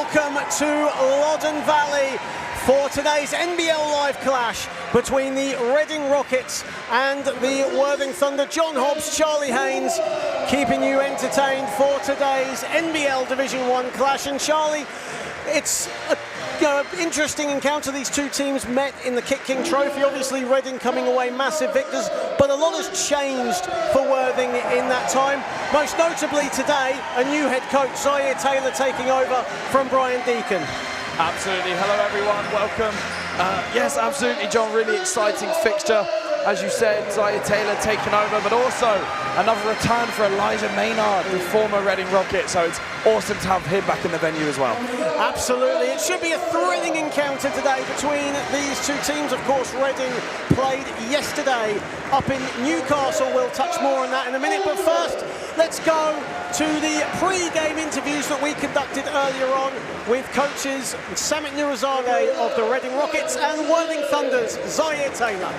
welcome to Loddon Valley for today's NBL live clash between the Reading Rockets and the Worthing Thunder. John Hobbs, Charlie Haynes, keeping you entertained for today's NBL Division 1 clash. And Charlie, it's a interesting encounter. These two teams met in the Kit King Trophy. Obviously Reading coming away massive victors, but a lot has changed for Worthing in that time. Most notably today, a new head coach, Zaire Taylor, taking over from Brian Deacon. Absolutely. Hello everyone, welcome. Yes, absolutely, John, really exciting fixture. As you said, Zaire Taylor taking over, but also another return for Elijah Maynard, the former Reading Rocket, so it's awesome to have him back in the venue as well. Absolutely, it should be a thrilling encounter today between these two teams. Of course, Reading played yesterday up in Newcastle. We'll touch more on that in a minute, but first, let's go to the pre-game interviews that we conducted earlier on with coaches Samit Nurazadeh of the Reading Rockets and Worthing Thunder's Zaire Taylor.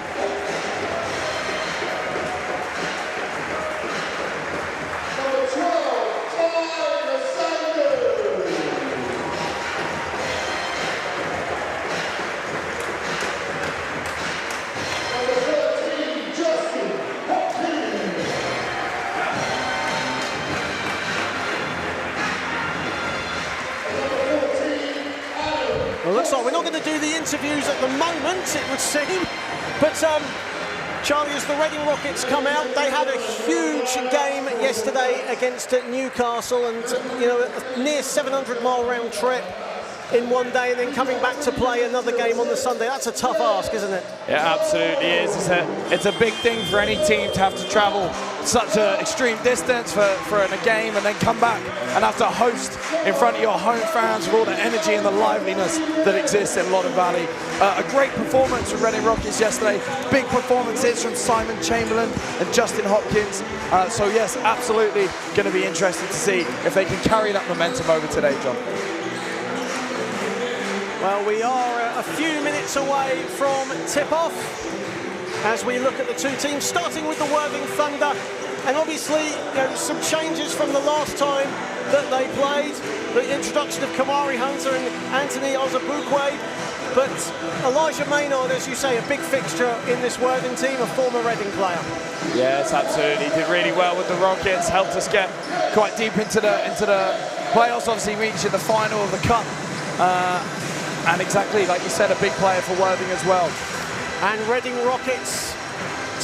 Well, looks like we're not going to do the interviews at the moment, it would seem. But Charlie, as the Reading Rockets come out, they had a huge game yesterday against Newcastle, and a near 700-mile round trip in one day, and then coming back to play another game on the Sunday. That's a tough ask, isn't it? It absolutely is. It's a big thing for any team to have to travel such an extreme distance for a game and then come back and have to host in front of your home fans with all the energy and the liveliness that exists in Loddon Valley. A great performance from Reading Rockets yesterday. Big performances from Simon Chamberlain and Justin Hopkins. So yes, absolutely going to be interesting to see if they can carry that momentum over today, John. Well, we are a few minutes away from tip-off as we look at the two teams, starting with the Worthing Thunder. And obviously, some changes from the last time that they played. The introduction of Kamari Hunter and Anthony Ozabukwe. But Elijah Maynard, as you say, a big fixture in this Worthing team, a former Reading player. Yes, absolutely. Did really well with the Rockets, helped us get quite deep into the playoffs, obviously reaching the final of the Cup. And exactly, like you said, a big player for Worthing as well. And Reading Rockets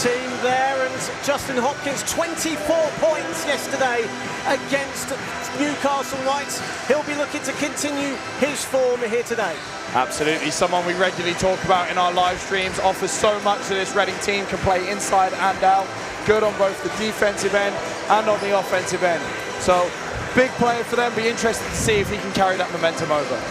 team there, and Justin Hopkins, 24 points yesterday against Newcastle Knights. He'll be looking to continue his form here today. Absolutely, someone we regularly talk about in our live streams, offers so much to this Reading team, can play inside and out, good on both the defensive end and on the offensive end. So, big player for them, be interested to see if he can carry that momentum over.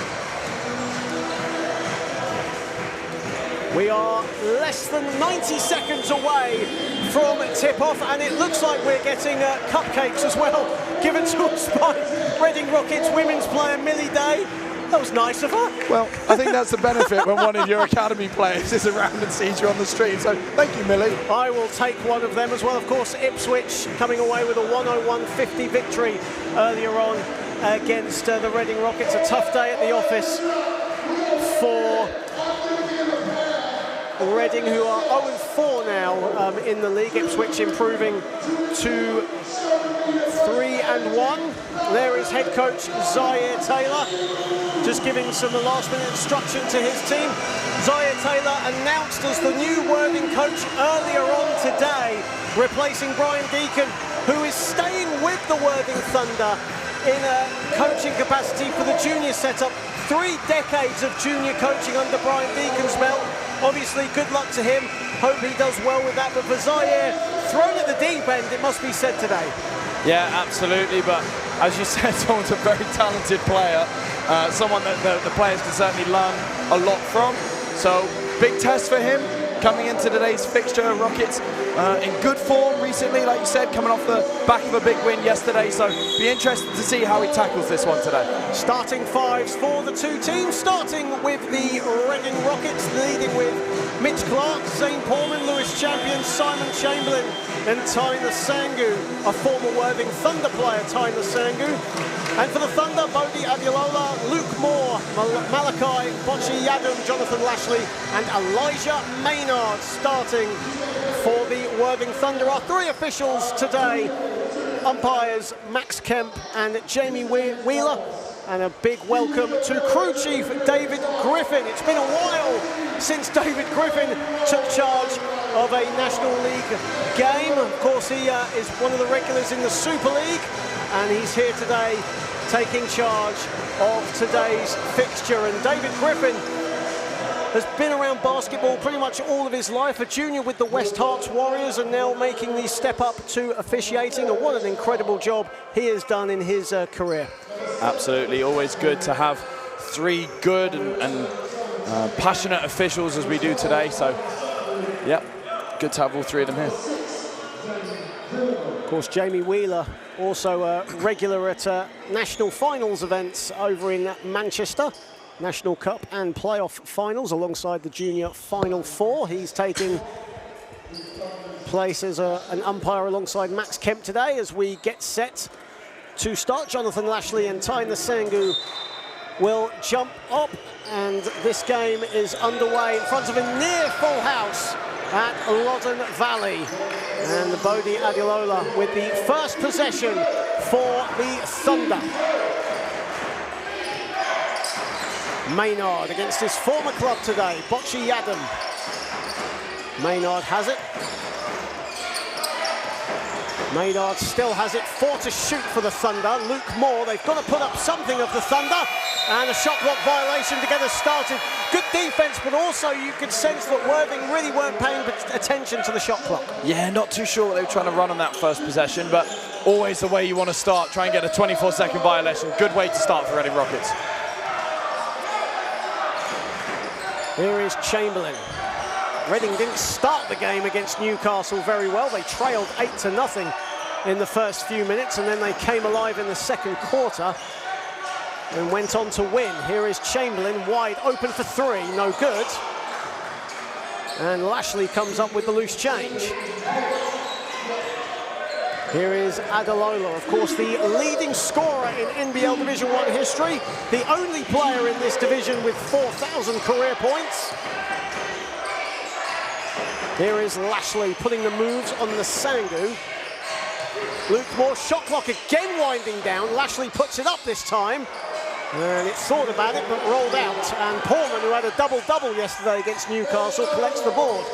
We are less than 90 seconds away from tip-off, and it looks like we're getting cupcakes as well, given to us by Reading Rockets women's player Millie Day. That was nice of her. Well, I think that's the benefit when one of your academy players is around and sees you on the street. So thank you, Millie. I will take one of them as well. Of course, Ipswich coming away with a 101-50 victory earlier on against the Reading Rockets. A tough day at the office for Reading, who are 0-4 now in the league. Ipswich improving to 3-1. There is head coach Zaire Taylor, just giving some last-minute instruction to his team. Zaire Taylor announced as the new Worthing coach earlier on today, replacing Brian Deacon, who is staying with the Worthing Thunder in a coaching capacity for the junior setup. 3 decades of junior coaching under Brian Deacon's belt. Obviously, good luck to him. Hope he does well with that. But for Zaire, thrown at the deep end, it must be said today. Yeah, absolutely. But as you said, someone's a very talented player. Someone that the players can certainly learn a lot from. So, big test for him coming into today's fixture. Rockets in good form recently, like you said, coming off the back of a big win yesterday. So, be interested to see how he tackles this one today. Starting fives for the two teams, starting with the Reading Rockets, leading with Mitch Clark, Zane Portman, Lewis Champion, Simon Chamberlain, and Tyner Sangu, a former Worthing Thunder player, Tyner Sangu. And for the Thunder, Bodie Adelola, Luke Moore, Malachi Bocci Yadum, Jonathan Lashley, and Elijah Maynard starting for the Worthing Thunder. Our three officials today, umpires Max Kemp and Jamie Wheeler. And a big welcome to crew chief David Griffin. It's been a while since David Griffin took charge of a National League game. Of course, he is one of the regulars in the Super League, and he's here today taking charge of today's fixture. And David Griffin has been around basketball pretty much all of his life, a junior with the West Hearts Warriors, and now making the step up to officiating. And what an incredible job he has done in his career. Absolutely, always good to have three good and passionate officials as we do today. So, yeah, good to have all three of them here. Of course, Jamie Wheeler, also a regular at national finals events over in Manchester. National Cup and playoff finals alongside the junior Final Four. He's taking place as an umpire alongside Max Kemp today as we get set to start. Jonathan Lashley and Tyner Sangu will jump up, and this game is underway in front of a near full house at Loddon Valley. And the Bodie Adelola with the first possession for the Thunder. Maynard against his former club today, Bocci Yadam. Maynard has it. Maynard still has it, 4 to shoot for the Thunder. Luke Moore, they've got to put up something of the Thunder. And a shot clock violation to get us started. Good defense, but also you could sense that Worthing really weren't paying attention to the shot clock. Yeah, not too sure what they were trying to run on that first possession, but always the way you want to start. Try and get a 24-second violation. Good way to start for Reading Rockets. Here is Chamberlain. Reading didn't start the game against Newcastle very well. They trailed 8-0 in the first few minutes, and then they came alive in the second quarter and went on to win. Here is Chamberlain, wide open for three, no good. And Lashley comes up with the loose change. Here is Adelola, of course, the leading scorer in NBL Division 1 history, the only player in this division with 4,000 career points. Here is Lashley putting the moves on the Sangu. Luke Moore, shot clock again winding down. Lashley puts it up this time. And it thought about it, but rolled out. And Portman, who had a double-double yesterday against Newcastle, collects the board.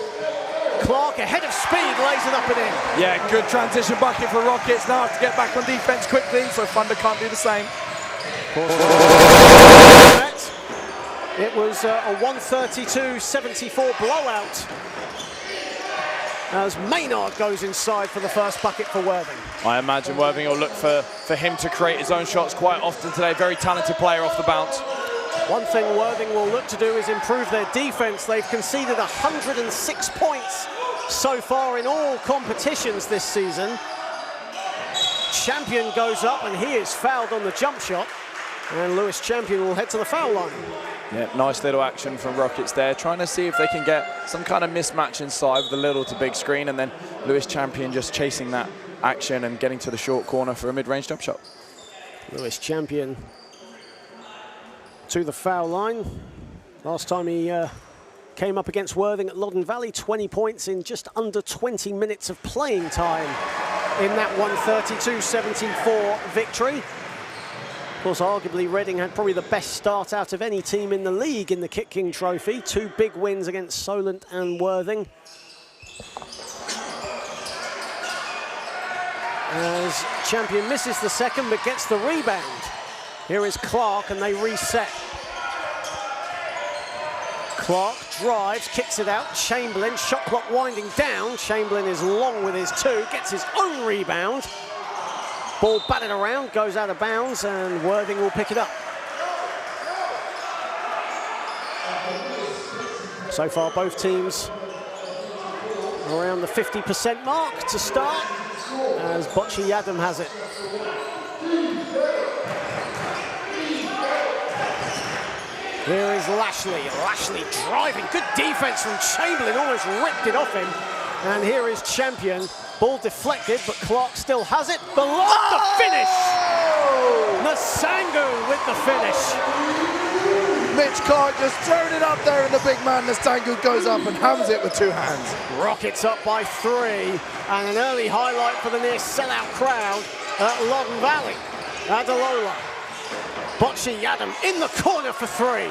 Clark, ahead of speed, lays it up and in. Yeah, good transition bucket for Rockets. Now have to get back on defense quickly, so Thunder can't do the same. It was a 132-74 blowout as Maynard goes inside for the first bucket for Worthing. I imagine Worthing will look for him to create his own shots quite often today. Very talented player off the bounce. One thing Worthing will look to do is improve their defense. They've conceded 106 points so far in all competitions this season. Champion goes up and he is fouled on the jump shot. And Lewis Champion will head to the foul line. Yeah, nice little action from Rockets there, trying to see if they can get some kind of mismatch inside with the little to big screen, and then Lewis Champion just chasing that action and getting to the short corner for a mid-range jump shot. Lewis Champion to the foul line. Last time he came up against Worthing at Loddon Valley, 20 points in just under 20 minutes of playing time in that 132-74 victory. Of course, arguably, Reading had probably the best start out of any team in the league in the Kit King Trophy. 2 big wins against Solent and Worthing. As Champion misses the second, but gets the rebound. Here is Clark, and they reset. Clark drives, kicks it out. Chamberlain, shot clock winding down. Chamberlain is long with his 2, gets his own rebound. Ball batted around, goes out of bounds, and Worthing will pick it up. So far, both teams around the 50% mark to start, as Bocci Yadam has it. Here is Lashley. Lashley driving. Good defense from Chamberlain. Almost ripped it off him. And here is Champion. Ball deflected, but Clark still has it. Below the finish. Nasangu with the finish. Mitch Clark just throwing it up there, and the big man Nasangu goes up and hammers it with 2 hands. Rockets up by 3, and an early highlight for the near sellout crowd at Loddon Valley. Adalola. Bocci Adam in the corner for 3.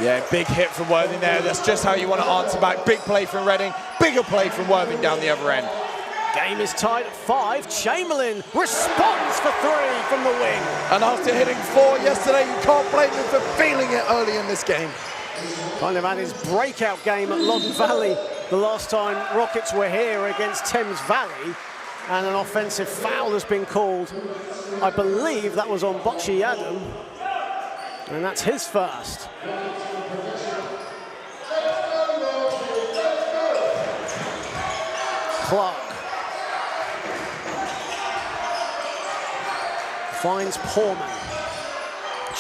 Yeah, big hit from Worthing there. That's just how you want to answer back. Big play from Reading, bigger play from Worthing down the other end. Game is tied at 5. Chamberlain responds for 3 from the wing. And after hitting 4 yesterday, you can't blame him for feeling it early in this game. Kind of had his breakout game at Loddon Valley the last time Rockets were here against Thames Valley. And an offensive foul has been called. I believe that was on Bocci Adam. And that's his first. Clark finds Portman.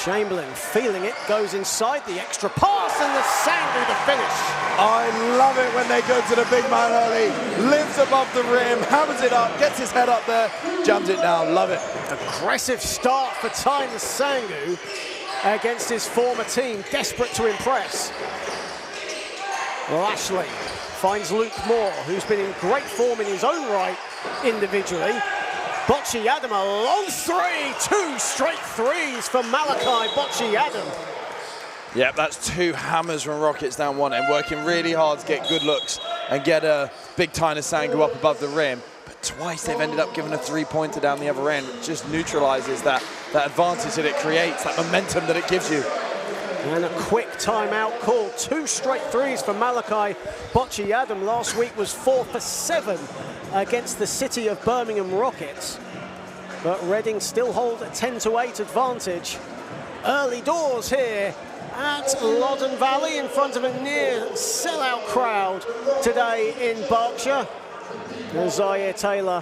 Chamberlain feeling it, goes inside the extra pass, and the Sandu the finish. I love it when they go to the big man early, lives above the rim, hammers it up, gets his head up there, jams it down, love it. Aggressive start for Ty Nasangu against his former team, desperate to impress. Lashley finds Luke Moore, who's been in great form in his own right individually. Bocci Adam, a long 3, 2 straight threes for Malachi Bocci Adam. Yep, that's 2 hammers from Rockets down one end, working really hard to get good looks and get a big Ty Nasangu up above the rim. But twice they've ended up giving a 3-pointer down the other end, which just neutralizes that advantage that it creates, that momentum that it gives you. And a quick timeout call. 2 straight threes for Malachi Bocci Adam. Last week was 4 for 7 against the City of Birmingham Rockets. But Reading still hold a 10-8 advantage. Early doors here at Loddon Valley in front of a near sellout crowd today in Berkshire. And Zaire Taylor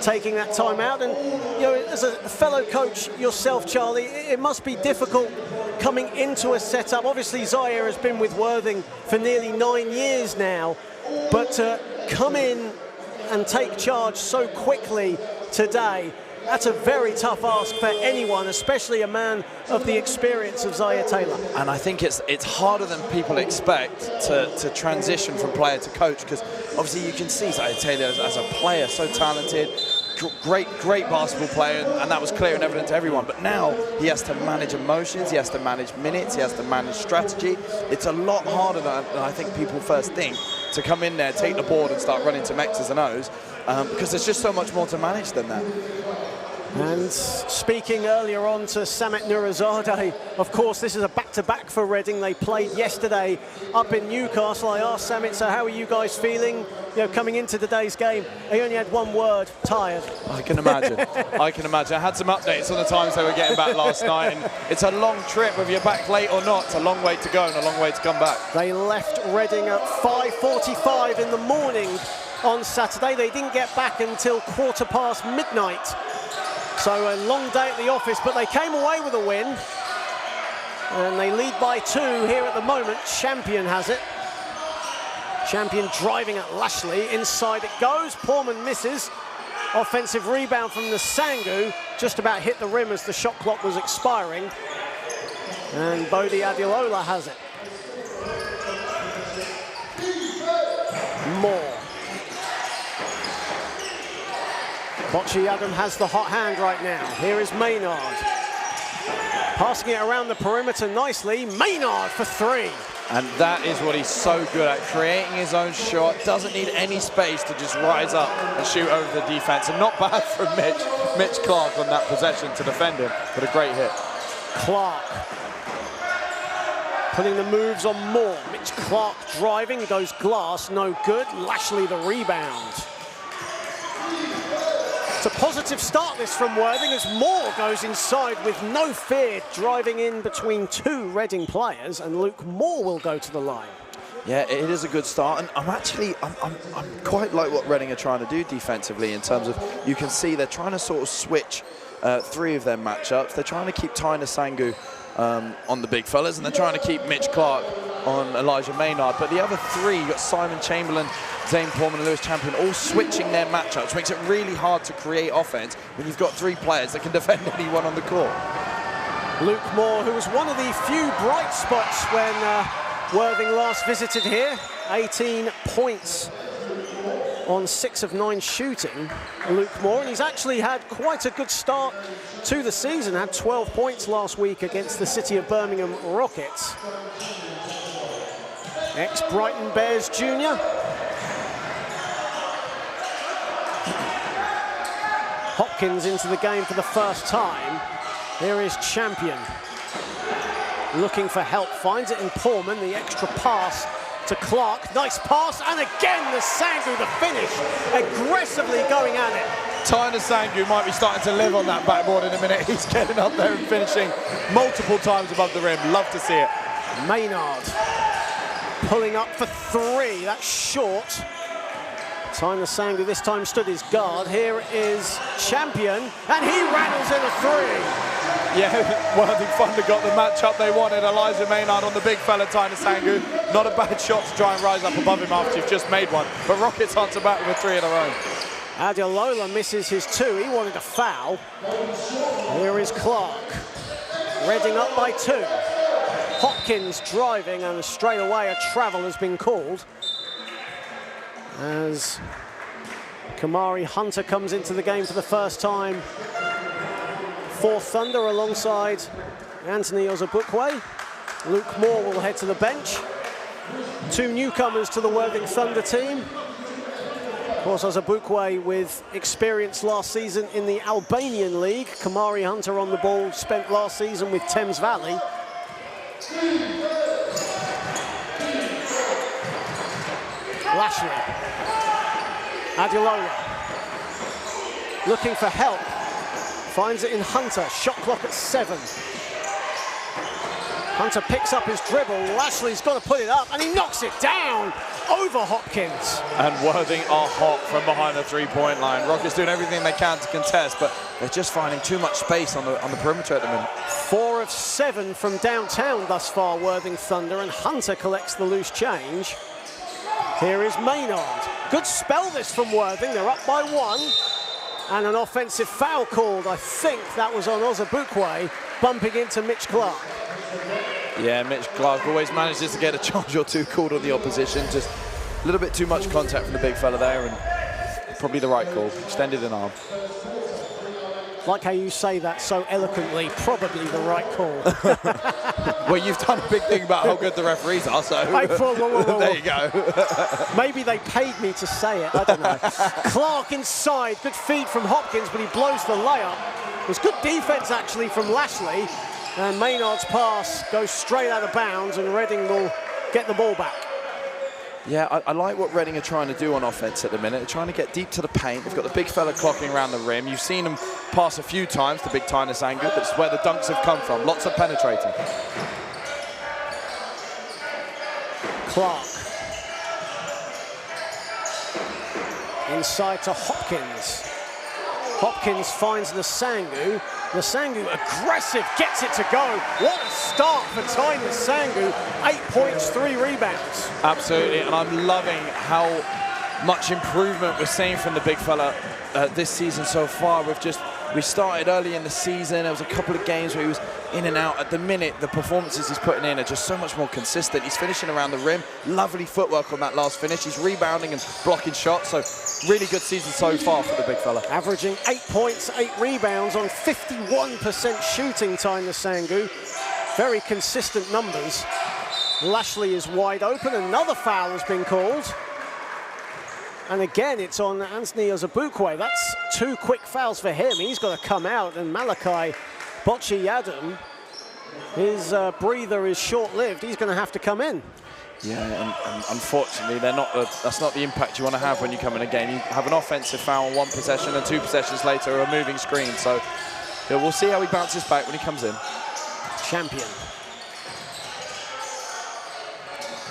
taking that time out. And you know, as a fellow coach yourself, Charlie, it must be difficult coming into a setup. Obviously Zaire has been with Worthing for nearly 9 years now, but to come in and take charge so quickly today, that's a very tough ask for anyone, especially a man of the experience of Zaire Taylor. And I think it's harder than people expect to transition from player to coach, because obviously you can see Zaire Taylor as a player, so talented, great basketball player, and that was clear and evident to everyone. But now he has to manage emotions, he has to manage minutes, he has to manage strategy. It's a lot harder than I think people first think, to come in there, take the board and start running some X's and O's, because there's just so much more to manage than that. And speaking earlier on to Samet Nurizadeh, of course, this is a back-to-back for Reading. They played yesterday up in Newcastle. I asked Samet, so how are you guys feeling, coming into today's game? He only had one word: tired. I can imagine. I can imagine. I had some updates on the times they were getting back last night, and it's a long trip. Whether you're back late or not, it's a long way to go and a long way to come back. They left Reading at 5:45 in the morning on Saturday. They didn't get back until 15:15 midnight. So a long day at the office, but they came away with a win. And they lead by 2 here at the moment. Champion has it. Champion driving at Lashley. Inside it goes. Portman misses. Offensive rebound from Nasangu. Just about hit the rim as the shot clock was expiring. And Bodhi Adilola has it. Moore. Bocci Adam has the hot hand right now. Here is Maynard. Passing it around the perimeter nicely. Maynard for 3. And that is what he's so good at, creating his own shot. Doesn't need any space to just rise up and shoot over the defense. And not bad from Mitch Clark on that possession to defend him, but a great hit. Clark putting the moves on Moore. Mitch Clark driving, goes glass, no good. Lashley the rebound. It's a positive start this from Worthing as Moore goes inside with no fear, driving in between 2 Reading players, and Luke Moore will go to the line. Yeah, it is a good start, and I'm quite like what Reading are trying to do defensively, in terms of, you can see they're trying to sort of switch 3 of their matchups. They're trying to keep Ty Nasangu on the big fellas, and they're trying to keep Mitch Clark on Elijah Maynard. But the other three, you've got Simon Chamberlain, Zane Portman and Lewis Champion, all switching their matchups, makes it really hard to create offense when you've got three players that can defend anyone on the court. Luke Moore, who was one of the few bright spots when Worthing last visited here, 18 points on 6 of 9 shooting, Luke Moore, and he's actually had quite a good start to the season, had 12 points last week against the City of Birmingham Rockets. Ex-Brighton Bears junior. Hopkins into the game for the first time. Here is Champion. Looking for help, finds it in Portman, the extra pass to Clark. Nice pass, and again the Sangu, the finish, aggressively going at it. Tyner Sangu might be starting to live on that backboard in a minute. He's getting up there and finishing multiple times above the rim. Love to see it. Maynard pulling up for 3. That's short. Tyner Sangu this time stood his guard. Here is Champion, and he rattles in a 3. Yeah, Worthing Thunder got the matchup they wanted. Elijah Maynard on the big fella, Tyner Sangu. Not a bad shot to try and rise up above him after you've just made one. But Rockets answer back with a 3 in a row. Adelola misses his 2. He wanted a foul. Here is Clark. Reading up by 2. Hopkins driving, and straight away a travel has been called as Kamari Hunter comes into the game for the first time for Thunder alongside Anthony Ozabukwe. Luke Moore will head to the bench. 2 newcomers to the Worthing Thunder team. Of course, Ozabukwe with experience last season in the Albanian League. Kamari Hunter on the ball, spent last season with Thames Valley. Lashley. Adelola. Looking for help. Finds it in Hunter. Shot clock at 7. Hunter picks up his dribble. Lashley's got to put it up, and he knocks it down over Hopkins. And Worthing are hot from behind the 3-point line. Rockets doing everything they can to contest, but they're just finding too much space on the perimeter at the minute. 4 of 7 from downtown thus far, Worthing Thunder, and Hunter collects the loose change. Here is Maynard. Good spell this from Worthing. They're up by 1. And an offensive foul called. I think that was on Ozabukwe, bumping into Mitch Clark. Yeah, Mitch Clark always manages to get a charge or 2 called on the opposition. Just a little bit too much contact from the big fella there, and probably the right call. Extended an arm. Like how you say that so eloquently, probably the right call. Well, you've done a big thing about how good the referees are, so whoa. There you go. Maybe they paid me to say it, I don't know. Clark inside, good feed from Hopkins, but he blows the layup. It was good defense, actually, from Lashley. And Maynard's pass goes straight out of bounds, and Reading will get the ball back. Yeah, I like what Reading are trying to do on offense at the minute. They're trying to get deep to the paint. They've got the big fella clocking around the rim. You've seen them pass a few times, the big Tyner Sangu. That's where the dunks have come from. Lots of penetrating. Clark. Inside to Hopkins. Hopkins finds Nasangu. Nasangu aggressive, gets it to go. What a start for Tyner Sangu. 8 points, 3 rebounds. Absolutely, and I'm loving how much improvement we're seeing from the big fella this season so far. We started early in the season. There was a couple of games where he was in and out. At the minute, the performances he's putting in are just so much more consistent. He's finishing around the rim. Lovely footwork on that last finish. He's rebounding and blocking shots. So really good season so far for the big fella. Averaging 8 points, 8 rebounds on 51% shooting, Tyner Sangu. Very consistent numbers. Lashley is wide open. Another foul has been called. And again, it's on Anthony Ozabukwe. That's 2 quick fouls for him. He's got to come out. And Malachi Bocci-Yadam, his breather is short-lived. He's going to have to come in. Yeah, and unfortunately, that's not the impact you want to have when you come in a game. You have an offensive foul on 1 possession, and 2 possessions later, a moving screen. So yeah, we'll see how he bounces back when he comes in. Champion.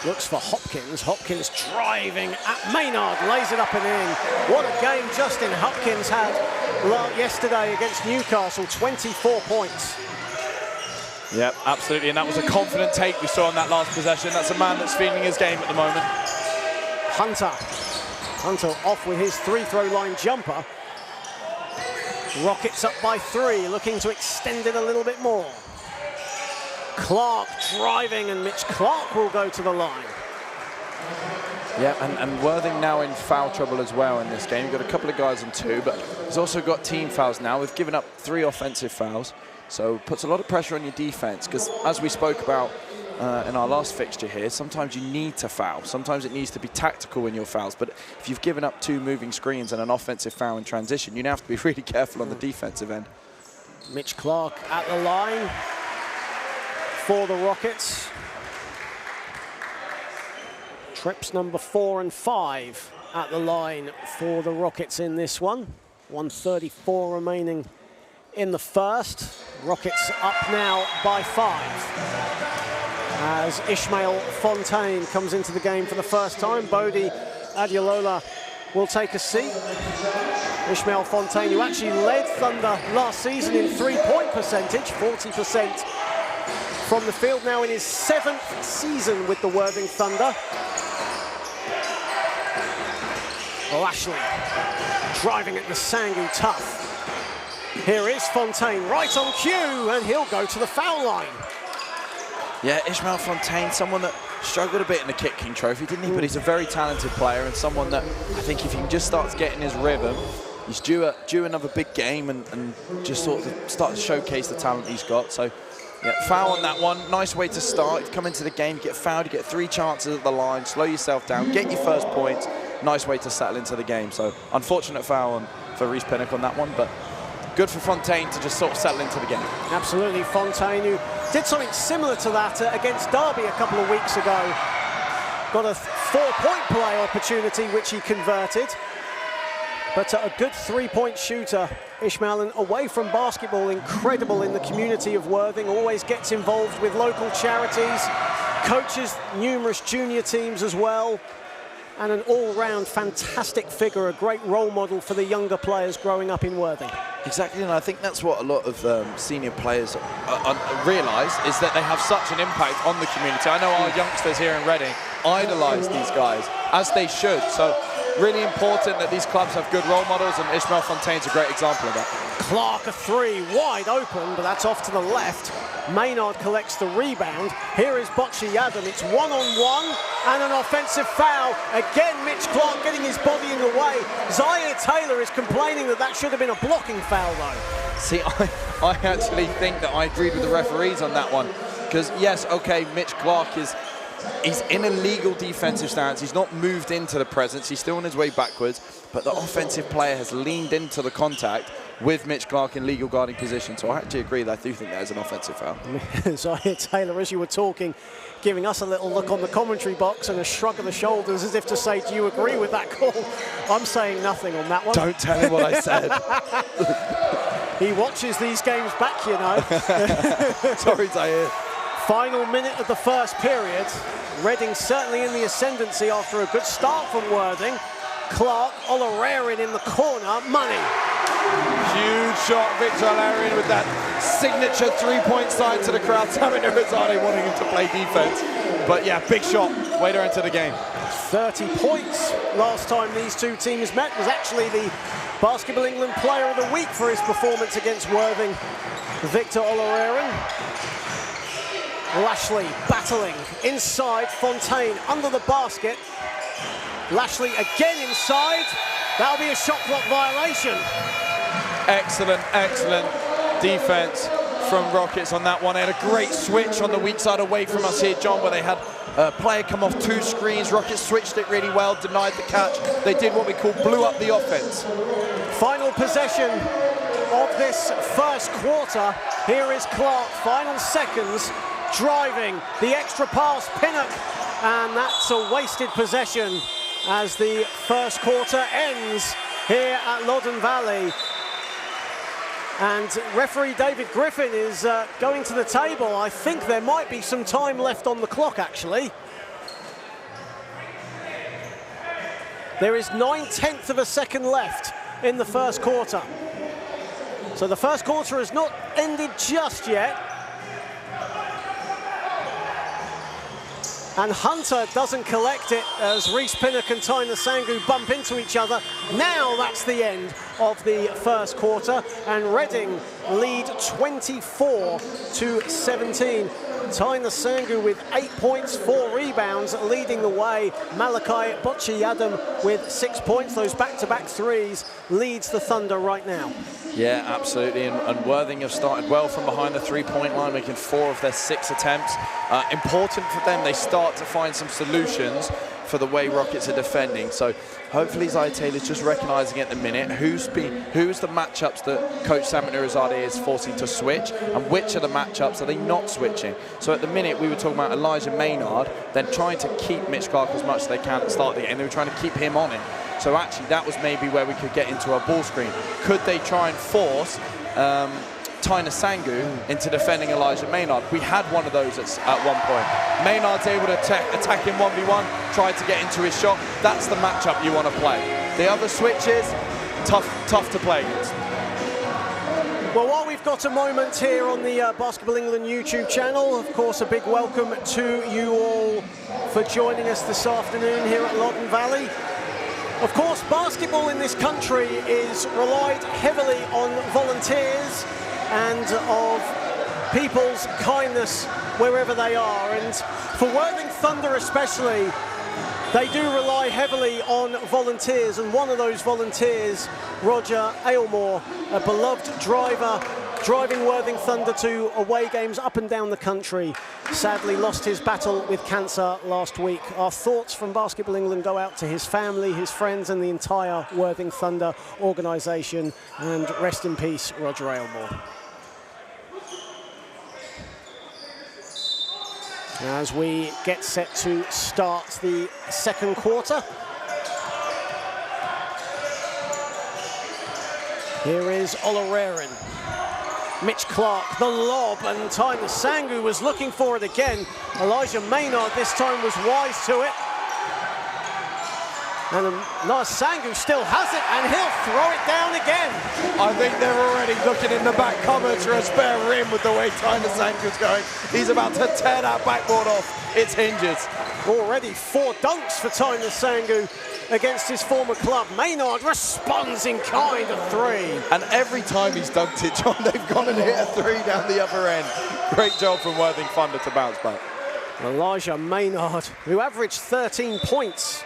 Looks for Hopkins. Hopkins driving at Maynard, lays it up and in. What a game Justin Hopkins had yesterday against Newcastle, 24 points. Yeah, absolutely, and that was a confident take we saw in that last possession. That's a man that's feeling his game at the moment. Hunter off with his three-throw line jumper. Rockets up by 3, looking to extend it a little bit more. Clark driving, and Mitch Clark will go to the line. Yeah, and Worthing now in foul trouble as well in this game. You've got a couple of guys on 2, but he's also got team fouls now. We've given up 3 offensive fouls, so puts a lot of pressure on your defense, because as we spoke about in our last fixture here, sometimes you need to foul. Sometimes it needs to be tactical in your fouls, but if you've given up 2 moving screens and an offensive foul in transition, you now have to be really careful on the defensive end. Mitch Clark at the line for the Rockets. Trips number 4 and 5 at the line for the Rockets in this one. 1:34 remaining in the first. Rockets up now by 5. As Ishmael Fontaine comes into the game for the first time, Bodie Adiolola will take a seat. Ishmael Fontaine, who actually led Thunder last season in three-point percentage, 40% from the field, now in his 7th season with the Worthing Thunder. Lashley driving at the Sangu tough. Here is Fontaine right on cue, and he'll go to the foul line. Yeah, Ishmael Fontaine, someone that struggled a bit in the Kit King Trophy, didn't he? But he's a very talented player, and someone that I think if he just starts getting his rhythm, he's due another big game and just sort of start to showcase the talent he's got. So, yeah, foul on that one. Nice way to start. You come into the game, get fouled, you get 3 chances at the line, slow yourself down, get your first points. Nice way to settle into the game. So, unfortunate foul for Reece Pinnock on that one, but good for Fontaine to just sort of settle into the game. Absolutely, Fontaine, who did something similar to that against Derby a couple of weeks ago. Got a 4-point play opportunity, which he converted. But a good 3-point shooter, Ishmael, and away from basketball, incredible in the community of Worthing, always gets involved with local charities, coaches numerous junior teams as well, and an all-round fantastic figure, a great role model for the younger players growing up in Worthing. Exactly, and I think that's what a lot of senior players realise, is that they have such an impact on the community. I know our youngsters here in Reading idolise these guys, as they should. So really important that these clubs have good role models, and Ishmael Fontaine's a great example of that. Clark a 3, wide open, but that's off to the left. Maynard collects the rebound. Here is Bocci Adam. It's 1-on-1 and an offensive foul. Again, Mitch Clark getting his body in the way. Zaire Taylor is complaining that should have been a blocking foul, though. See, I actually think that I agreed with the referees on that one. Because, yes, okay, Mitch Clark he's in a legal defensive stance. He's not moved into the presence. He's still on his way backwards. But the offensive player has leaned into the contact with Mitch Clark in legal guarding position. So I actually agree that I do think that is an offensive foul. Zaire Taylor, as you were talking, giving us a little look on the commentary box and a shrug of the shoulders as if to say, do you agree with that call? I'm saying nothing on that one. Don't tell him what I said. He watches these games back, you know. Sorry, Zaire. Final minute of the first period. Reading certainly in the ascendancy after a good start from Worthing. Clark, Olarerin in the corner, money. Huge shot, Victor Olarerin with that signature 3-point side to the crowd. Tammy Irizarde wanting him to play defense. But yeah, big shot, way to enter the game. 30 points last time these two teams met. Was actually the Basketball England Player of the Week for his performance against Worthing, Victor Olarerin. Lashley battling inside, Fontaine under the basket. Lashley again inside. That'll be a shot clock violation. Excellent, excellent defense from Rockets on that one. They had a great switch on the weak side away from us here, John, where they had a player come off 2 screens. Rockets switched it really well, denied the catch. They did what we call blew up the offense. Final possession of this first quarter. Here is Clark, final seconds. Driving the extra pass, Pinnock, and that's a wasted possession as the first quarter ends here at Loddon Valley. And referee David Griffin is going to the table. I think there might be some time left on the clock, actually. There is 9/10 of a second left in the first quarter. So the first quarter has not ended just yet. And Hunter doesn't collect it as Reese Pinnock and Tyner Sangu bump into each other. Now that's the end of the first quarter, and Reading lead 24-17. Tyner Sangu with 8 points, 4 rebounds, leading the way. Malachi Bocci-Adam with 6 points. Those back-to-back threes leads the Thunder right now. Yeah, absolutely, and Worthing have started well from behind the three-point line, making 4 of their 6 attempts. Important for them, they start to find some solutions for the way Rockets are defending. So hopefully Zaya Taylor's just recognising at the minute who's the matchups that Coach Samit Nurizadeh is forcing to switch, and which are the matchups are they not switching. So at the minute we were talking about Elijah Maynard, then trying to keep Mitch Clark as much as they can at the start of the game. They were trying to keep him on it. So actually that was maybe where we could get into a ball screen. Could they try and force Tyner Sangu into defending Elijah Maynard? We had one of those at one point. Maynard's able to attack him 1v1, try to get into his shot. That's the matchup you want to play. The other switches, tough to play against. Well, while we've got a moment here on the Basketball England YouTube channel, of course, a big welcome to you all for joining us this afternoon here at Loddon Valley. Of course, basketball in this country is relied heavily on volunteers and of people's kindness wherever they are. And for Worthing Thunder especially, they do rely heavily on volunteers. And one of those volunteers, Roger Aylmore, a beloved driver, driving Worthing Thunder to away games up and down the country, sadly lost his battle with cancer last week. Our thoughts from Basketball England go out to his family, his friends, and the entire Worthing Thunder organisation. And rest in peace, Roger Aylmore. As we get set to start the second quarter. Here is Olarerin. Mitch Clark, the lob, and Tyner Sangu was looking for it again. Elijah Maynard this time was wise to it. And Sangu still has it, and he'll throw it down again. I think they're already looking in the back cupboard for a spare rim with the way Tyner Sangu's going. He's about to tear that backboard off its hinges. Already 4 dunks for Tyner Sangu against his former club. Maynard responds in kind of 3. And every time he's dunked it, John, they've gone and hit a 3 down the other end. Great job from Worthing Thunder to bounce back. Elijah Maynard, who averaged 13 points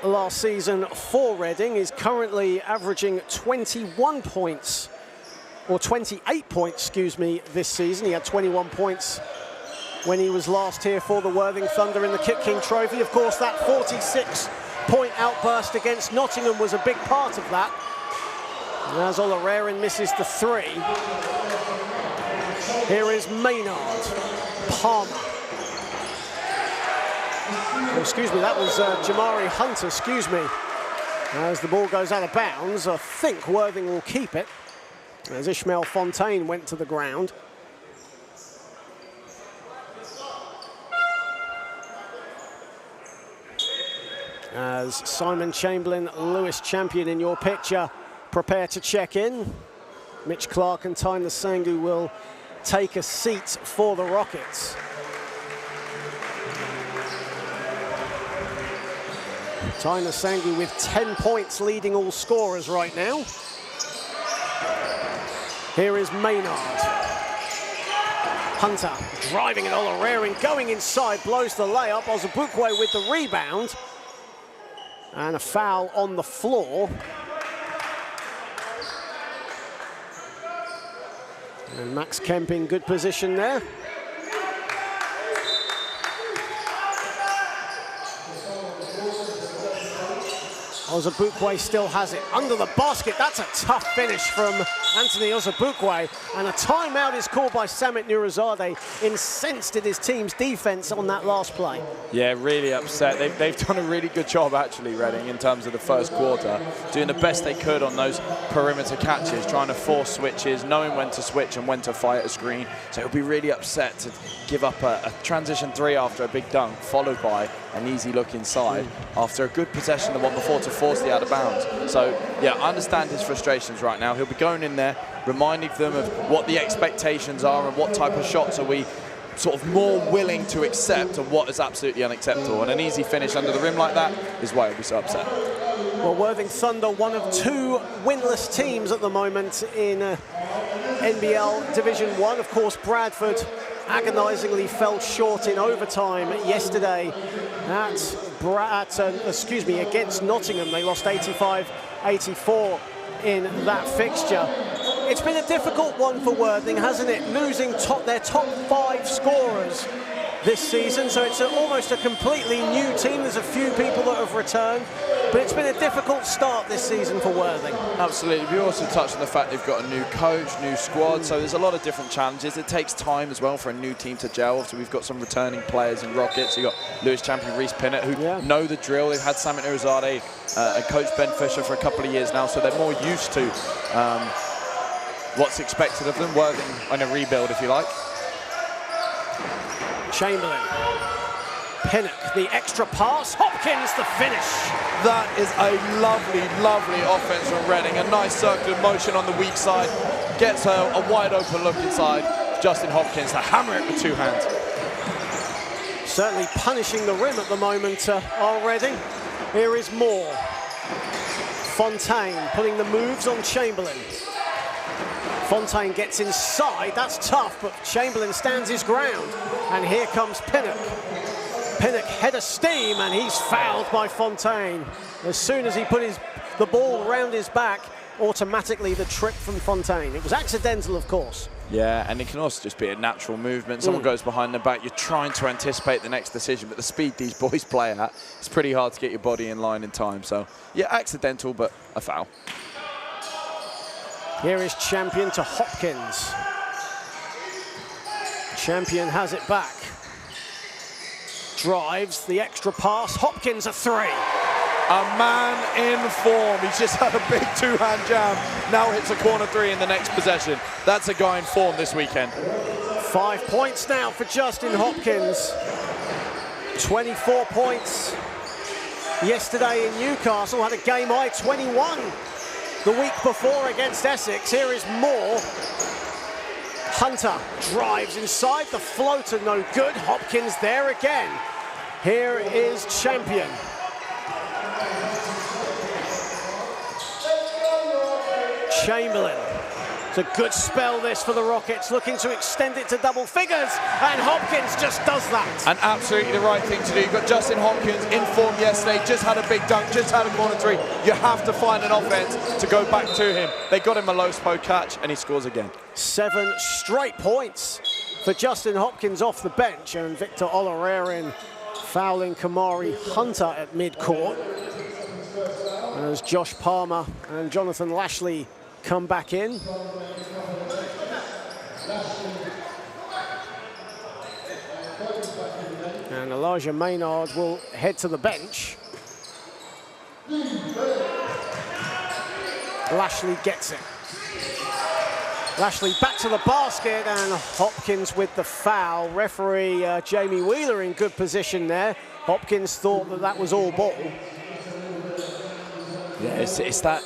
last season for Reading, is currently averaging 21 points, or 28 points, excuse me, this season. He had 21 points when he was last here for the Worthing Thunder in the Kit King Trophy. Of course, that 46-point outburst against Nottingham was a big part of that. As Olarerin misses the 3. Here is Maynard. Palmer. Oh, excuse me, that was Jamari Hunter, excuse me. As the ball goes out of bounds, I think Worthing will keep it, as Ishmael Fontaine went to the ground. As Simon Chamberlain, Lewis Champion in your picture, prepare to check in. Mitch Clark and Tyner Sangu will take a seat for the Rockets. Tyner Sangu with 10 points, leading all scorers right now. Here is Maynard. Hunter driving at Olarerin, going inside, blows the layup. Ozabukwe with the rebound. And a foul on the floor. And Max Kemp in good position there. Ozabukwe still has it under the basket. That's a tough finish from Anthony Ozabukwe. And a timeout is called by Samit Nurizadeh, incensed at his team's defense on that last play. Yeah, really upset. They've done a really good job, actually, Reading, in terms of the first quarter, doing the best they could on those perimeter catches, trying to force switches, knowing when to switch and when to fight a screen. So he'll be really upset to give up a transition 3 after a big dunk, followed by an easy look inside after a good possession the one before to force the out of bounds. So yeah, I understand his frustrations right now. He'll be going in there, reminding them of what the expectations are and what type of shots are we sort of more willing to accept of what is absolutely unacceptable. And an easy finish under the rim like that is why he'll be so upset. Well, Worthing Thunder, one of 2 winless teams at the moment in NBL Division 1. Of course, Bradford agonisingly fell short in overtime yesterday against Nottingham. They lost 85-84 in that fixture. It's been a difficult one for Worthing, hasn't it? Losing their top 5 scorers this season, so it's almost a completely new team. There's a few people that have returned, but it's been a difficult start this season for Worthing. Absolutely. We also touched on the fact they've got a new coach, new squad, so there's a lot of different challenges. It takes time as well for a new team to gel. So we've got some returning players in Rockets. You've got Lewis champion Reece Pinnett, who know the drill. They've had Samit Irizadeh and coach Ben Fisher for a couple of years now, so they're more used to what's expected of them. Worthing on a rebuild, if you like. Chamberlain, Pinnock, the extra pass, Hopkins, the finish. That is a lovely, lovely offense from Reading. A nice circular motion on the weak side. Gets a wide open look inside. Justin Hopkins to hammer it with 2 hands. Certainly punishing the rim at the moment, are Reading. Here is Moore. Fontaine putting the moves on Chamberlain. Fontaine gets inside, that's tough, but Chamberlain stands his ground. And here comes Pinnock. Pinnock head of steam, and he's fouled by Fontaine. As soon as he put the ball around his back, automatically the trick from Fontaine. It was accidental, of course. Yeah, and it can also just be a natural movement. Someone goes behind the back, you're trying to anticipate the next decision, but the speed these boys play at, it's pretty hard to get your body in line in time. So, yeah, accidental, but a foul. Here is Champion to Hopkins. Champion has it back. Drives the extra pass. Hopkins a 3. A man in form. He's just had a big 2-hand jam. Now hits a corner 3 in the next possession. That's a guy in form this weekend. 5 points now for Justin Hopkins. 24 points yesterday in Newcastle. Had a game high 21 the week before against Essex. Here is Moore. Hunter drives inside, the floater no good. Hopkins there again. Here is Champion. Chamberlain. It's a good spell this for the Rockets, looking to extend it to double figures, and Hopkins just does that. And absolutely the right thing to do. You've got Justin Hopkins in form yesterday, just had a big dunk, just had a corner 3. You have to find an offense to go back to him. They got him a low spot catch, and he scores again. 7 straight points for Justin Hopkins off the bench, and Victor Olarerin fouling Kamari Hunter at midcourt. And as Josh Palmer and Jonathan Lashley come back in. And Elijah Maynard will head to the bench. Lashley gets it. Lashley back to the basket, and Hopkins with the foul. Referee Jamie Wheeler in good position there. Hopkins thought that was all ball. Yeah, it's that